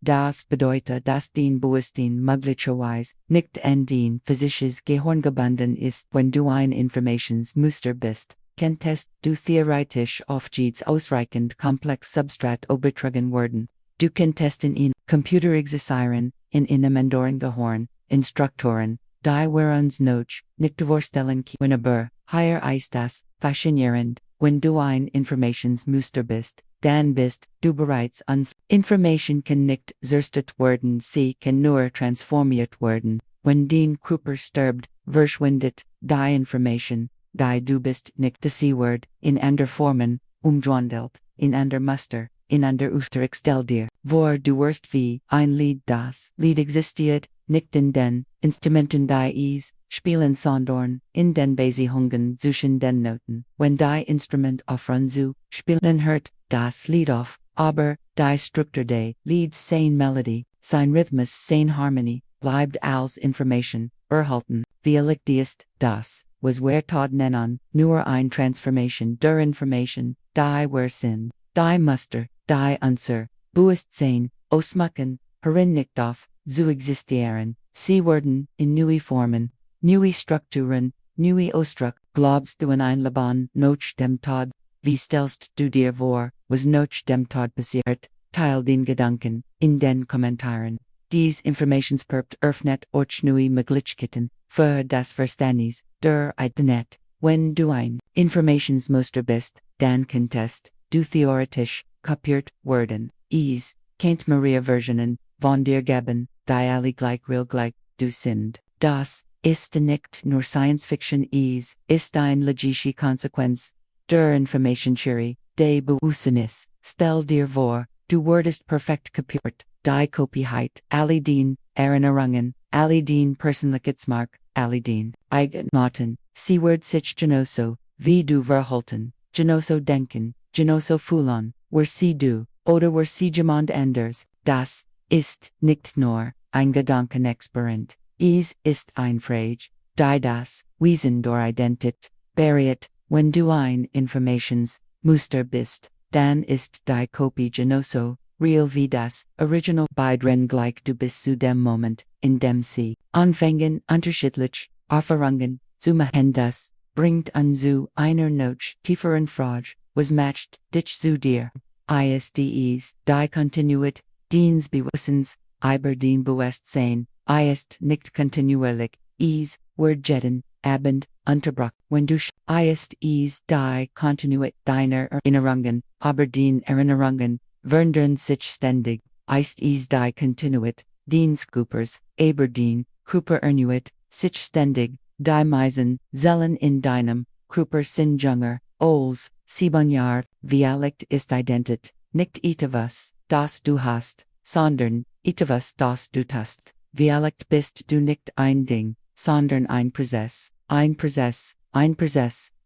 das bedeutet, dass dein Bewusstsein möglicherweise nicht an dein physisches Gehirn gebunden ist. Wenn du ein Informationsmuster bist, könntest du theoretisch auf jedes ausreichend komplex Substrat übertragen werden. Du könntest in ein Computer existieren, in einem anderen Gehirn, in Strukturen, die wir uns noch nicht vorstellen können. Aber hier ist das faszinierend, wenn du ein Informationsmuster bist. Dann bist du bereits ans Information kann nicht zerstöret werden, sie kann nur transformiert werden. Wenn dein Körper stirbt, verschwindet die Information, die du bist nicht. Sie wird in ander Formen umgewandelt, in ander Muster, in ander Uster. Stell dir vor, du wirst wie ein Lied. Das Lied existiert nicht in den Instrumenten, die es spielen, sondern in den Beziehungen zwischen den Noten. Wenn die Instrument aufhören zu spielen, hört das Lied auf, aber die Struktur des Lieds, sein Melodie, sein Rhythmus, sein Harmonie, bleibt als Information erhalten. Vielleicht ist das, was wir tod nennen, nur ein Transformation der Information, die wir sind, die Muster, die unser Bewusstsein ausmachen, hören nicht auf zu existieren. Sie werden in neue Formen, neue Strukturen, neue Ausdruck. Glaubst du an ein Leben nach dem Tod? Wie stellst du dir vor, was nach dem Tod passiert? Teil den Gedanken in den Kommentaren. Dies Informationsperpt öffnet euch neue Möglichkeiten für das Verständnis der Internet. Wenn du ein Informationsmuster bist, dann könntest du theoretisch kapiert werden. Es kennt Maria Versionen von dir geben, die alle gleich real gleich du sind. Das ist nicht nur Science Fiction, es ist eine logische Konsequenz der Informationstheorie des Bewusstseins. Stell dir vor, du wurdest perfekt kapiert, die Kopieheit, alle den Erinnerungen, alle den Persönlichkeitsmark, alle den Eigenschaften, sie wird sich genauso wie du verhalten, genauso denken, genauso fühlen, were sie du, oder were sie jemand anders. Das ist nicht nur ein Gedankenexperiment, es ist ein Frage, die das Wesen der Identität berät. Wenn du ein Informationsmuster bist, dann ist die Kopie genauso real wie das Original. Beidren gleich du bist zu dem Moment, in dem sie anfangen unterschiedlich Erfahrungen zu machen. Das bringt uns zu einer noch tieferen Frage, was macht dich zu dir? Ist die Kontinuität des Bewusstseins über den Bewusstsein ist nicht kontinuierlich, es wird jeden Abend unterbrochen. Wenn du ist die Kontinuität deiner Erinnerungen, aber den Erinnerungen verändern sich ständig, ist die Kontinuität des Körpers, aber den Körper erneuert sich ständig, die meisten Zellen in deinem Körper sind jünger als 7 Jahre. Vielleicht ist Identität nicht etwas, das du hast, sondern etwas, das du tust. Vielleicht bist du nicht ein Ding, sondern ein Prozess. Ein Prozess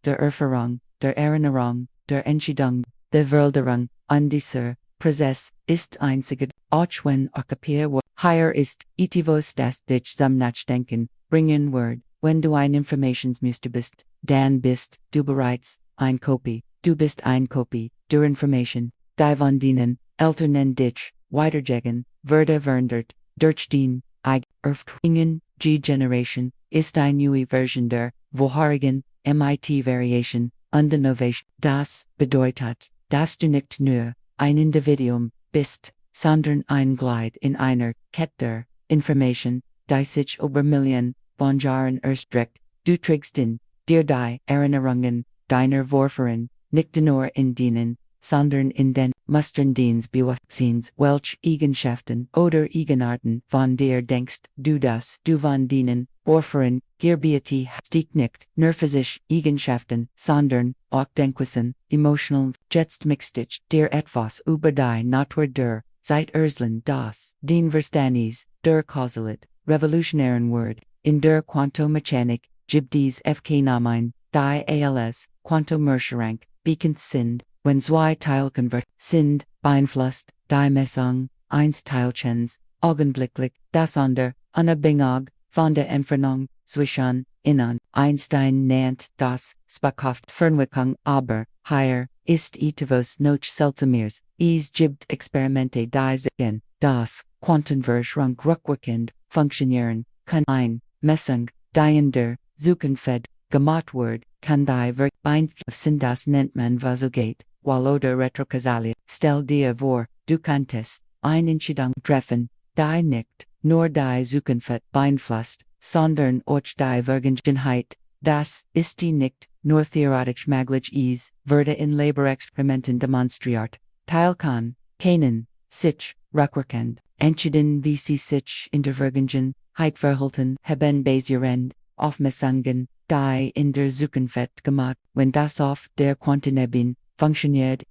der Erfahrung, der Erinnerung, der Entscheidung, der Veränderung. Und dieser Prozess ist einzig, auch wenn okapiert wird. Hier ist etwas, das dich zum Nachdenken bringen wird. Wenn du ein Informationsmuster bist, dann bist du bereits ein Kopie. Du bist ein Kopie der Information, die von denen Eltern dich weitergeben, wurde verändert durch den Erfahrungen. Generation ist eine neue Version der vorherigen MIT Variation und Innovation. Das bedeutet, dass du nicht nur ein Individuum, bist, sondern ein Glied in einer Kette, Information, die sich über Millionen von Jahren erstreckt, du trägst in dir die Erinnerungen deiner Vorfahren, nicht nur in denen, sondern in den Bewusstseins, welche Eigenschaften oder Eigenarten von dir denkst, du von denen Vorfahren Gerbete stieg nicht nur physische Eigenschaften, sondern auch Denkweisen, emotional, jetzt mixtich dir etwas über die Natur der Zeit erzählen das, den Verständnis, der Kausalit, revolutionären Word, in der Quantomechanik, gibt es Namen, die als Quantomechanik bekannt sind, wenn zwei Teilchen sind, beeinflusst, die Messung, eins Teilchens, augenblicklich, das andere, unabhängig von der Entfernung, zwischen, ihnen, Einstein nennt das, Spackraft Fernwirkung, aber, hier, ist etwas noch Seltsameres, es gibt Experimente die zeigen, das, Quantenverschwörung rückwirkend, funktionieren, kann ein, Messung, die in der, Zukunft, gemacht wird, kann die beeinflussen das nennt man Vasogate, while oder Retrokausalie, stell dir vor, du kannst, eine Entscheidung treffen, die nicht, nur die Zukunft beeinflusst, sondern auch die Vergangenheit, das ist die nicht, nur theoretisch möglich ist, wurde in Laborexperimenten demonstriert, Teil kann, kennen, sich, rückwirkend, entschieden wie sie sich in der Vergangenheit verhalten haben basierend, auf Messungen, die in der Zukunft gemacht, wenn das auf der Quantenebene funktioniert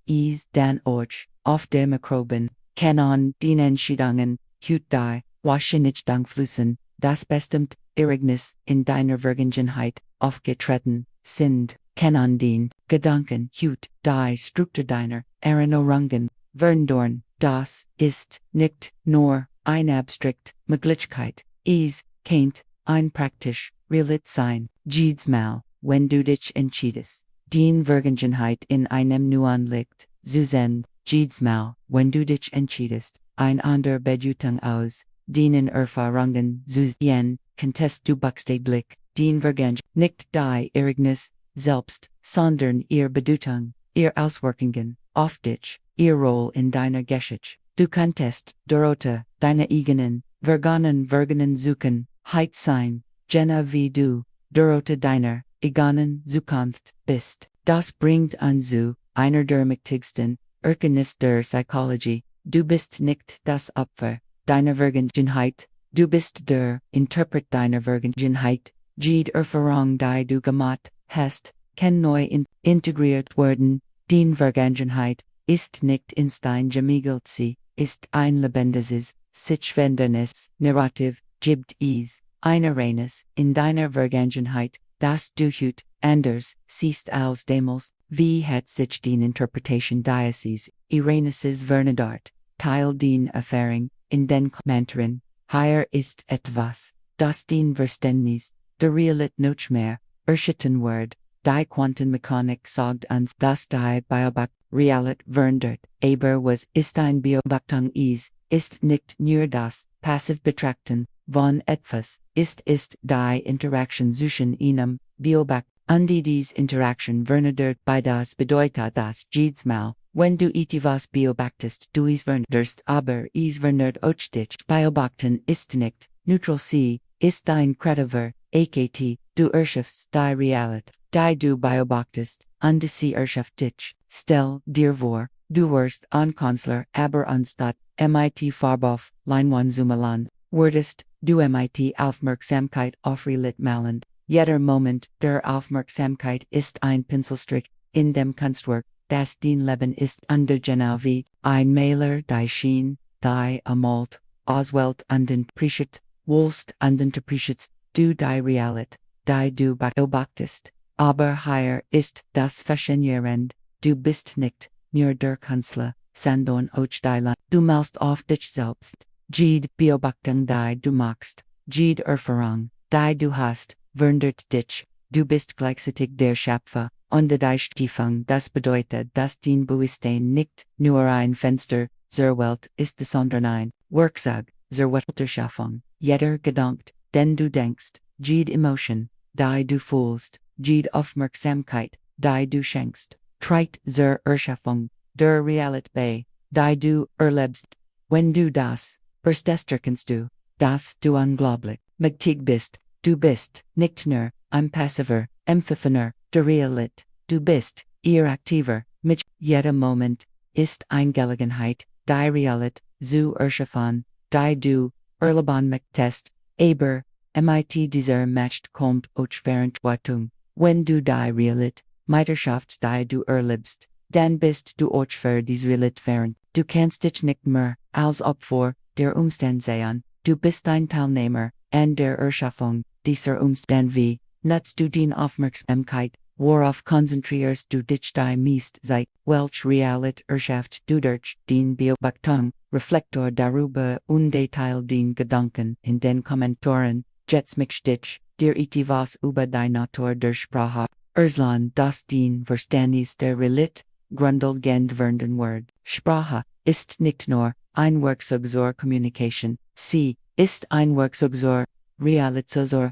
is dann auch, auf der Mikroben, kann an den Entscheidungen, hut die, Wahrscheinlichkeitsflüssen, das bestimmt, Ereignis, in deiner Vergangenheit, aufgetreten, sind, kann an den, Gedanken, hut, die Struktur deiner, Erinnerungen, verloren, das, ist, nicht, nur, ein Abstrakt, Möglichkeit, is, kennt, ein praktisch, Realität sein, jedes Mal, wenn du dich entschiedest, den Vergangenheit in einem Nuan liegt, Susan, jedes Mal, wenn du dich entschiedest, ein ander Bedeutung aus, denen Erfahrungen Yen, contest du buchstäblich, den Vergangenheit, nicht die Ereignis, selbst, sondern ihr Bedeutung, ihr Auswirkungen, auf dich, ihr Roll in deiner Geschichte, du kannst, Dorota, deine eigenen, vergangenen suchen, heit sein, Jenna wie du, Dorota deiner, eigenen Zukunft, bist, das bringt an zu, einer der mächtigsten, Erkenntnisse der Psychologie, du bist nicht das Opfer, deiner Vergangenheit, du bist der Interpret deiner Vergangenheit, jede Erfahrung die du gemacht hast, kann neu integriert werden, die Vergangenheit, ist nicht in Stein gemiegelt sie, ist ein lebendiges, sich wendendes Narrativ, gibt es, eine reines, in deiner Vergangenheit, das du hut, anders, siehst als damals, wie hat sich die Interpretation dieses, Ireneses Vernadart, Teil den Erfahrung, in den Kommentaren, hier ist etwas, das den Verständnis, der Realität noch mehr, erschüttern wird, die Quantenmechanik sagt uns, dass die Beobachtung Realität verandert, aber was ist ein Beobachtung ist nicht nur das, passiv betrachten, von etwas, ist die Interaktion zwischen einem Beobachter und dies Interaktion verandert bei das bedeutet das jedes Mal, wenn du etwas beobachtest, du es veränderst, aber es verandert auch dich. Beobachten ist nicht, neutral sie, ist ein Krediver, akt, du erschaffst die Realität, die du beobachtest, und sie erschafft dich. Stell dir vor, du wirst ein Künstler, aber anstatt mit Farbauf, Leinwand zumalan, wurdest du mit Aufmerksamkeit auf Realität malen. Jeder Moment der Aufmerksamkeit ist ein Pinselstrich in dem Kunstwerk, das den Leben ist und genau wie ein Maler die Schien, die malt, auswählt und interpretiert, willst und interpretierst du die Realität, die du beobachtest. Aber hier ist das Faszinierende, du bist nicht nur der Künstler, sondern auch die Land. Du malst auf dich selbst. Jede Beobachtung die du machst, jede Erfahrung, die du hast, verandert dich. Du bist gleichzeitig der Schöpfer, und die Stiefung, das bedeutet, dass dein Bewusstsein nicht nur ein Fenster zur Welt ist, sondern ein Werkzeug zur Welterschaffung. Jeder Gedanke, den du denkst, jede Emotion, die du fühlst, jede Aufmerksamkeit, die du schenkst, trägt zur Erschaffung der Realität bei, die du erlebst, wenn du das Verstester kannst du, dass du unglaublich mächtig bist, du bist nicht nur ein passiver Empfänger der Realität, du bist ihr aktiver mit jeder Moment ist eine Gelegenheit, die Realität zu erschaffen, die du erleben möchtest, aber mit dieser Macht kommt auch Verantwortung. Wenn du die Realität Meisterschaft die du erlebst, dann bist du auch für die Realität verantwortlich. Du kannst dich nicht mehr als Opfer der Umstände sehen, du bist ein Teilnehmer an der Erschaffung dieser Umstände. Wie nutzt du die Aufmerksamkeit, worauf konzentrierst du dich die meiste Zeit, welche Realität erschafft du durch den Beobachtung, Reflektor darüber und Detail den Gedanken in den Kommentaren, jetz mich dich, dir etwas über die Natur der Sprache. Erslan das den Verständnis der Realität, grundlegend werden Wort. Sprache ist nicht nur ein Werkzeug zur Kommunikation, sie ist ein Werkzeug zur Realisation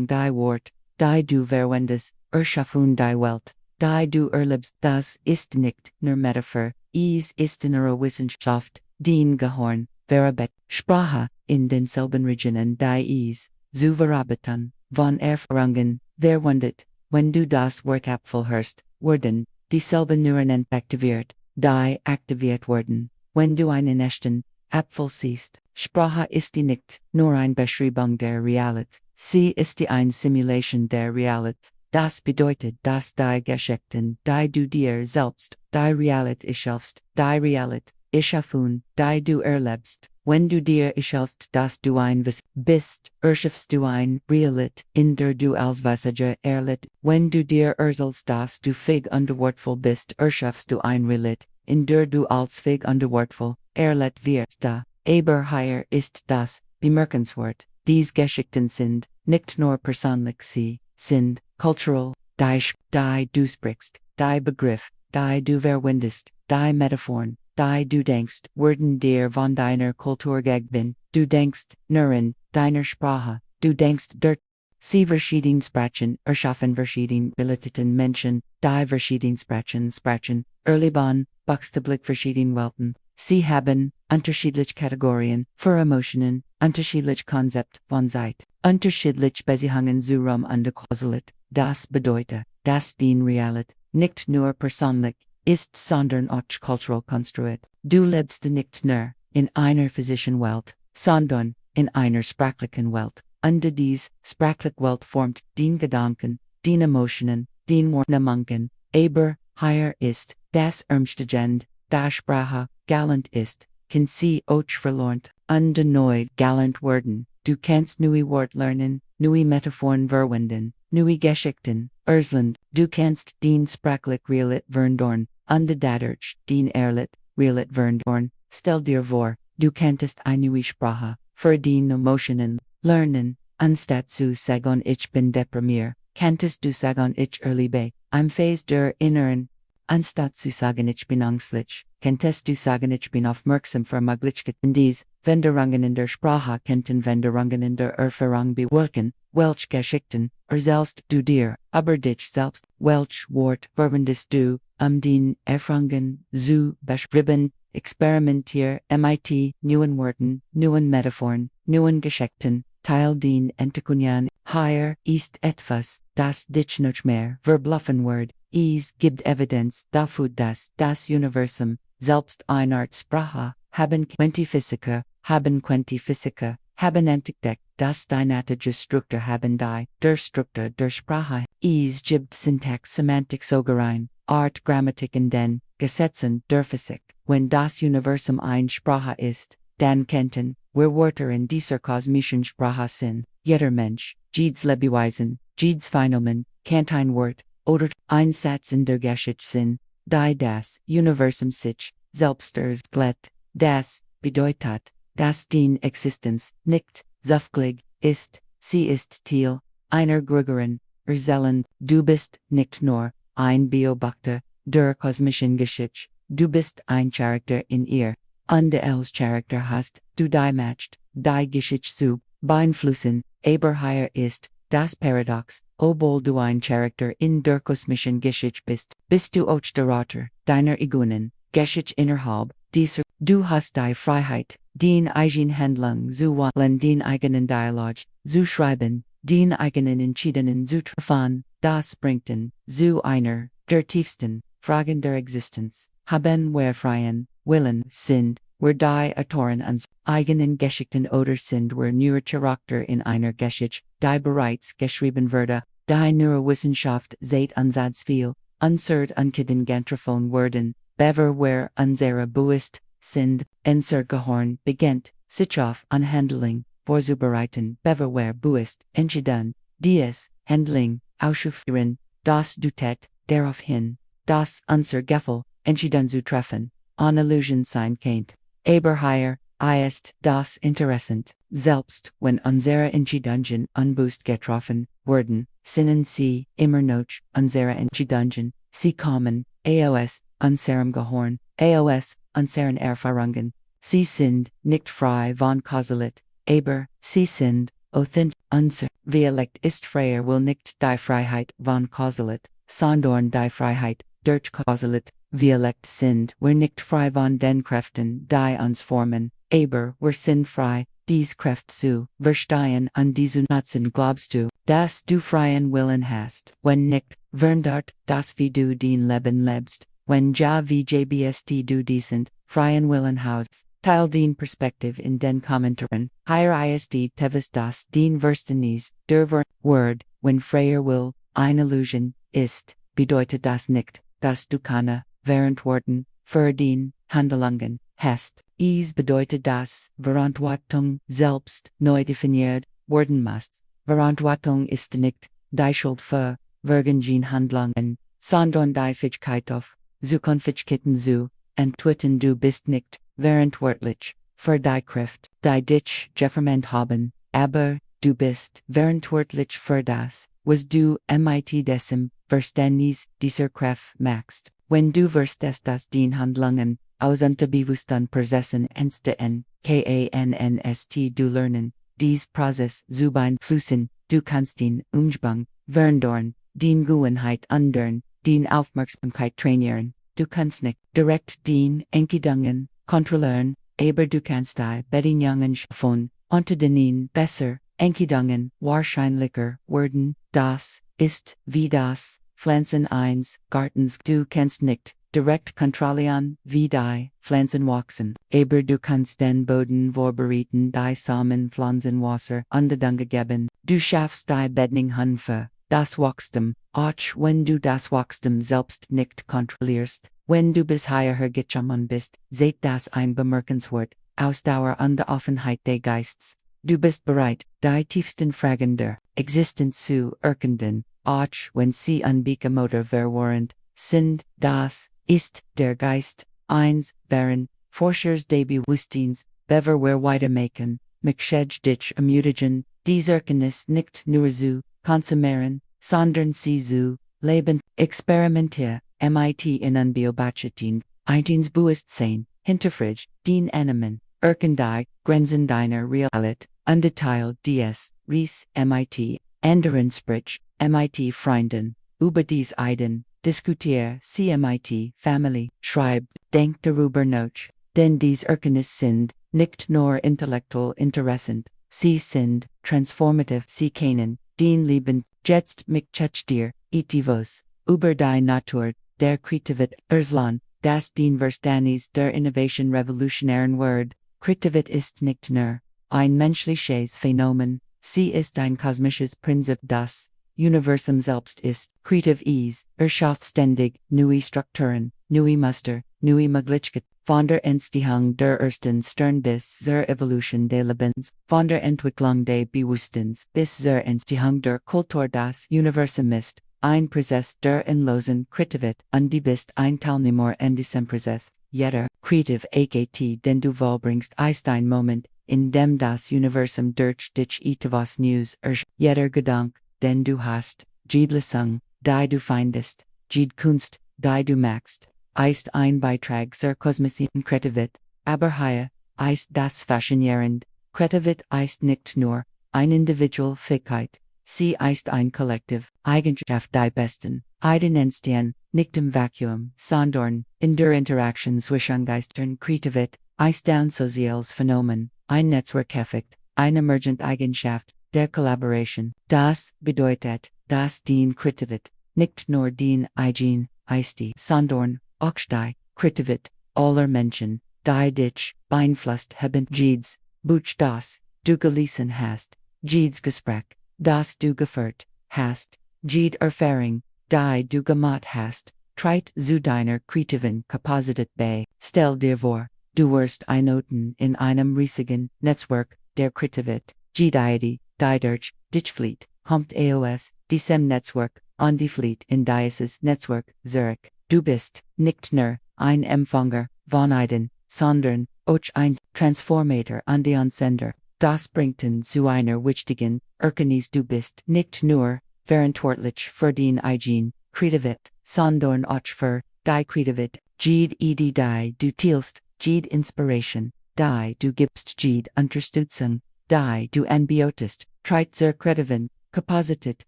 die Wort, die du verwendest, erschaffen die Welt, die du erlebst. Das ist nicht nur Metapher, es ist innere Wissenschaft, den Gehirn verarbeitet Sprache in denselben Regionen die es zu verarbeiten, von Erfahrungen verwendet. Wenn du das Wort Apfel hörst, werden dieselben Neuronen aktiviert, die aktiviert werden, wenn du einen echten Apfel siehst. Sprache ist die nicht nur eine Beschreibung der Realität, sie ist die eine Simulation der Realität. Das bedeutet, dass die Geschichten, die du dir selbst, die Realität erschaffst, die Realität erschaffen, die du erlebst. Wenn du dir erzählst, dass du ein Wiss bist, erschaffst du ein Realität, in der du als Wissenschaftler erlebt. Wenn du dir erzählst, dass du fähig unterwortvoll bist, erschaffst du ein Realität, in der du als fähig unterwortvoll erlebt wirst. Aber hier ist das bemerkenswert. Diese Geschichten sind nicht nur persönlich, sie sind cultural, die du sprichst, die Begriff, die du verwendest, die Metaphoren, die du denkst, werden dir von deiner Kultur gegeben, du denkst nur in deiner Sprache, du denkst dort. Sie verschiedene Sprachen erschaffen verschiedene Realitäten Menschen, die verschiedene Sprachen sprechen, erleben buchstäblich verschiedene Welten. Sie haben unterschiedliche Kategorien für Emotionen, unterschiedliche Konzepte von Zeit, unterschiedliche Beziehungen zu Raum und Kausalität. Das bedeutet, dass die Realität nicht nur persönlich ist, sondern auch kulturell konstruiert. Du lebst nicht nur in einer physischen Welt, sondern in einer sprachlichen Welt. Und diese sprachliche Welt formt den Gedanken, den Emotionen, den Wahrnehmungen. Aber hier ist das Umstehend, da Sprache galant ist, kann sie auch verlernt und neu galant werden. Du kannst neue Wort lernen, neue Metaphoren verwenden, neue Geschichten erzählen. Du kannst den sprachlich Realität verndorn, und dadurch den Realität verndorn. Stell dir vor, du könntest eine neue Sprache für den Emotionen lernen. Anstatt zu sagen ich bin deprimiert, könntest du sagen ich erlebe ein Phase der Inneren. Anstatt zu sagen ich bin ängstlich, könntest du sagen ich bin aufmerksam für Möglichkeiten. Diese Veränderungen in der Sprache könnten Veränderungen in der Erfahrung bewirken. Welche Geschichten erzählst du dir über dich selbst? Welch Wort verwendest du, den Erfahrungen zu beschreiben? Experimentier mit neuen Worten, neuen Metaphoren, neuen Geschichten. Teil den Entdeckungen. Hier ist etwas, das dich nicht mehr verbluffen wird. Es gibt Evidenz dafür, dass das Universum selbst eine Art Sprache haben Quantifysiker haben entdeckt, dass die native Struktur haben die der Struktur der Sprache. Es gibt Syntax, Semantik sogar Art, Grammatik in den Gesetzen der Physik. Wenn das Universum eine Sprache ist, dann könnten wir Wörter in dieser kosmischen Sprache sind. Jeder Mensch, jedes Lebewesen, jedes Phänomen, kennt ein Wort oder ein Satz in der Geschichte sind, die das Universum sich selbst erklärt. Das bedeutet, dass die Existenz nicht zufällig ist, sie ist Teil einer größeren Erzählung. Du bist nicht nur ein Beobachter der kosmischen Geschichte, du bist ein Charakter in ihr. Und als Charakter hast du die Macht, die Geschichte zu beeinflussen. Aber hier ist das Paradox, obwohl du ein Charakter in der kosmischen Geschichte bist du auch der Rotter deiner Igunen, Geschichte innerhalb dieser, du hast die Freiheit, den eigenen Handlung zu wählen, den eigenen Dialog zu schreiben, den eigenen Entschiedenen zu treffen, das bringt zu einer der tiefsten Fragen der Existenz. Haben wir freien Willen sind wir die Autoren uns eigenen Geschichten oder sind wir nur Charakter in einer Geschichte, die bereits geschrieben wurde, die Neurowissenschaft seit Ansatz viel, unsert unkiden getroffen werden, bever wir unsere bewusst sind, unser Gehirn beginnt, sich auf Handling vorzubereiten, bever wir bewusst entschieden, dies Handling auszuführen, das deutet darauf hin, dass unser Gefühl entschieden zu treffen, an Illusion sein könnte. Aber hier ist das interessant, selbst wenn unsere Entscheidungen unbewusst getroffen werden, sind sie immer noch unsere Entscheidungen, sie kommen aus unserem Gehirn, aus unseren Erfahrungen, sie sind nicht frei von Kausalität, aber sie sind authentisch. Unser Dialekt ist freier will nicht die Freiheit von Kausalität, sondern die Freiheit durch Kausalität. Dialekt sind wir nicht frei von den Kräften, die uns formen, aber wir sind frei, dies Kräfte zu verstehen und diese nutzen. Glaubst du, dass du freien Willen hast? Wenn nicht, verndert das wie du den Leben lebst, wenn ja wie jbst du diesen freien Willen hast. Teil den Perspektiv in den Kommentaren, hier ist tevis das den Verständnis der Word, wenn freier Will eine Illusion ist, bedeutet das nicht, dass du keine Verantwortung für den Handlungen hast. Es bedeutet, dass Verantwortung selbst neu definiert werden muss. Verantwortung ist nicht die Schuld für vergangene Handlungen, sondern die Fähigkeit auf Zukunftsketten zu entwickeln. Du bist nicht verantwortlich für die Kräfte, die dich geformt haben, aber du bist verantwortlich für das, was du mit diesem Verständnis dieser Kräfte machst. Wenn du verstehst, dass den Handlungen aus Unterbewusstsein Prozessen entstehen, kannst du lernen, dies Prozess zu beeinflussen, du kannst den Umschwung verändern, den Gewohnheit ändern, den Aufmerksamkeit trainieren, du kannst nicht direkt den Entscheidungen kontrollieren, aber du kannst die Bedingungen schaffen, unter denen besser Entscheidungen wahrscheinlicher werden, das ist wie das Pflanzen eines Gartens. Du kannst nicht direkt kontrollieren, wie die Pflanzen wachsen, aber du kannst den Boden vorbereiten, die Samen Pflanzen Wasser Unterdünge geben. Du schaffst die Bedingungen für das Wachstum, auch wenn du das Wachstum selbst nicht kontrollierst. Wenn du bisher gekommen bist, seht das ein bemerkenswert Ausdauer und Offenheit des Geistes. Du bist bereit, die tiefsten Fragen der Existenz zu erkunden, auch wenn sie unbekannt verworren sind. Das ist der Geist eins während Forschers des Bewusstseins, bever wir weitermachen, mich dich ermutigen, dies Erkenntnis nicht nur zu konsumieren, sondern sie zu leben. Experimentier mit in unbeobachteten, eins Bewusstsein, hinterfrage den Enemen, erkende Grenzen deiner Realität, undeteilt dies, ries mit anderen sprich, mit Freunden, über dies Eiden, diskutier sie mit Familie, schreibt, denk darüber nach, denn dies Erkenntnisse sind nicht nur intellektuell interessant, sie sind transformativ, sie kennen den Leben, jetzt mich dir, etivos, über die Natur, der Kreativität, Erslan, das den Verständnis der Innovation revolutionären Word, Kreativität ist nicht nur ein menschliches Phänomen, sie ist ein kosmisches Prinzip, das Universum selbst ist. Kreativ schafft ständig neue Strukturen, neue Muster, neue Möglichkeiten, von der Entstehung der ersten Stern bis zur Evolution des Lebens, von der Entwicklung des Bewusstseins bis zur Entstehung der Kultur. Das Universum ist ein Prozess der endlosen Kreativität und du bist ein Teilnehmer in diesem Prozess. Jeder kreativ Akt, den du vollbringst, ist ein Moment, in dem das Universum durch dich etwas News jeder Gedanke, den du hast, jede Lesung, die du findest, jede Kunst, die du machst, ist ein Beitrag zur kosmischen Kreativität, aber hier ist das faszinierend. Kreativität ist nicht nur eine Individualfähigkeit, sie ist ein Kollektiv, Eigenschaft die Besten, Identität, nicht im Vakuum, sondern in der Interaktion zwischen Geistern kreativit, ist ein soziales Phänomen, ein Netzwerkeffekt, eine emergent Eigenschaft der Collaboration. Das bedeutet, dass den kreativit, nicht nur den Eigen, ist die, sondern auch die kreativit, aller Menschen, die dich beeinflusst haben. Jedes Buch das du gelesen hast, jedes Gespräch, das du geführt hast, jede Erfahrung, die du gemacht hast, trägt zu deiner kreativen Kapazität bei. Stell dir vor, du wirst einnoten in einem riesigen Netzwerk der Kreativität. Jede Idee, die durch dich flieht, kommt aus diesem Netzwerk an die Fleet in dieses Netzwerk zurück. Du bist nicht nur ein Empfänger von Ideen, sondern auch ein Transformator an den Sender. Das bringt zu einer wichtigen Erkenntnis: du bist nicht nur verantwortlich für den Eigen Kreativität, sondern auch für die Kreativität. Jede Idee, die du teilst, jede Inspiration, die du gibst, jede Unterstützung, die du anbietest, trägt zur kreativen Kapazität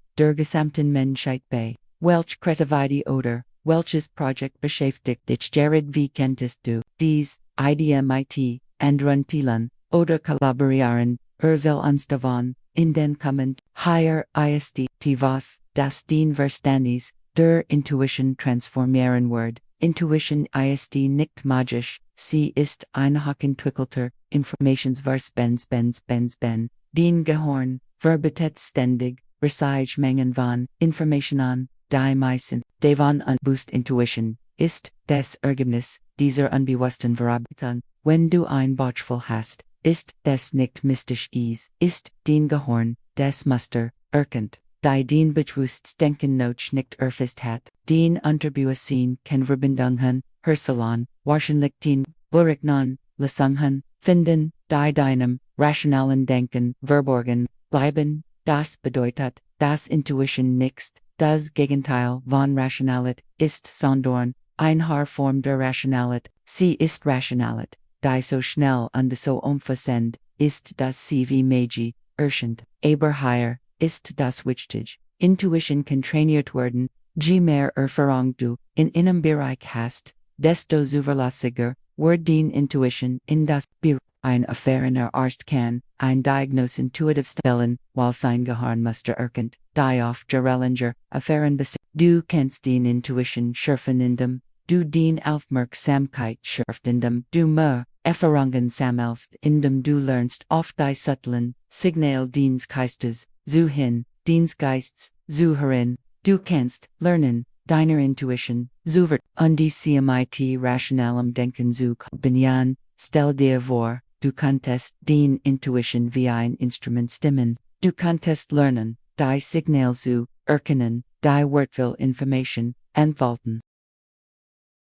der gesamten Menschheit bei. Welche Kreativität oder welches Projekt beschäftigt dich gerade? Wie könntest du dies Idee mit anderen teilen oder kollaborieren? Soll uns davon in den kommenden hier ist was das den Verständnis der Intuition transformieren wird. Intuition ist nicht magisch, sie ist ein hochentwickelter Informationsverspens den Gehirn verbietet ständig riesige Mengen von Informationen, die meisten davon unbewusst. Intuition ist das Ergebnis dieser unbewussten Verarbeitung. Wenn du ein Beispiel hast, ist das nicht mystisch, ist den Gehirn das Muster erkennt, die den Bewusstsdenken noch nicht erfasst hat. Den Unterbewusstsein kann Verbindungen herstellen, wahrscheinlich den Berechnungen, Lösungen finden, die deinem rationalen Denken verborgen bleiben. Das bedeutet, dass Intuition nicht das Gegenteil von Rationalität ist, sondern eine Form der Rationalität. Sie ist Rationalität, die so schnell und so umfassend ist, dass sie wie Magie erscheint. Aber hier ist das wichtig. Intuition kann trainiert werden. Je mehr Erfahrung du in einem Bereich hast, desto zuverlässiger wird die Intuition in das Bereich. Ein erfahrener Arzt kann ein Diagnose intuitiv stellen, weil sein Gehirnmuster erkennt, die auf Gerelinger Erfahrung basiert. Du kannst den Intuition schärfen, indem du den Aufmerksamkeit schärfst, indem du mehr Erfahrungen sammelst, indem du lernst, auf die subtilen Signale des Geistes zu hin, des Geists zu hören. Du kannst lernen, deiner Intuition zu und die mit rationalem Denken zu kombinieren. Stell dir vor, du könntest den Intuition wie ein Instrument stimmen. Du könntest lernen, die Signale zu erkennen, die wertvolle Information enthalten.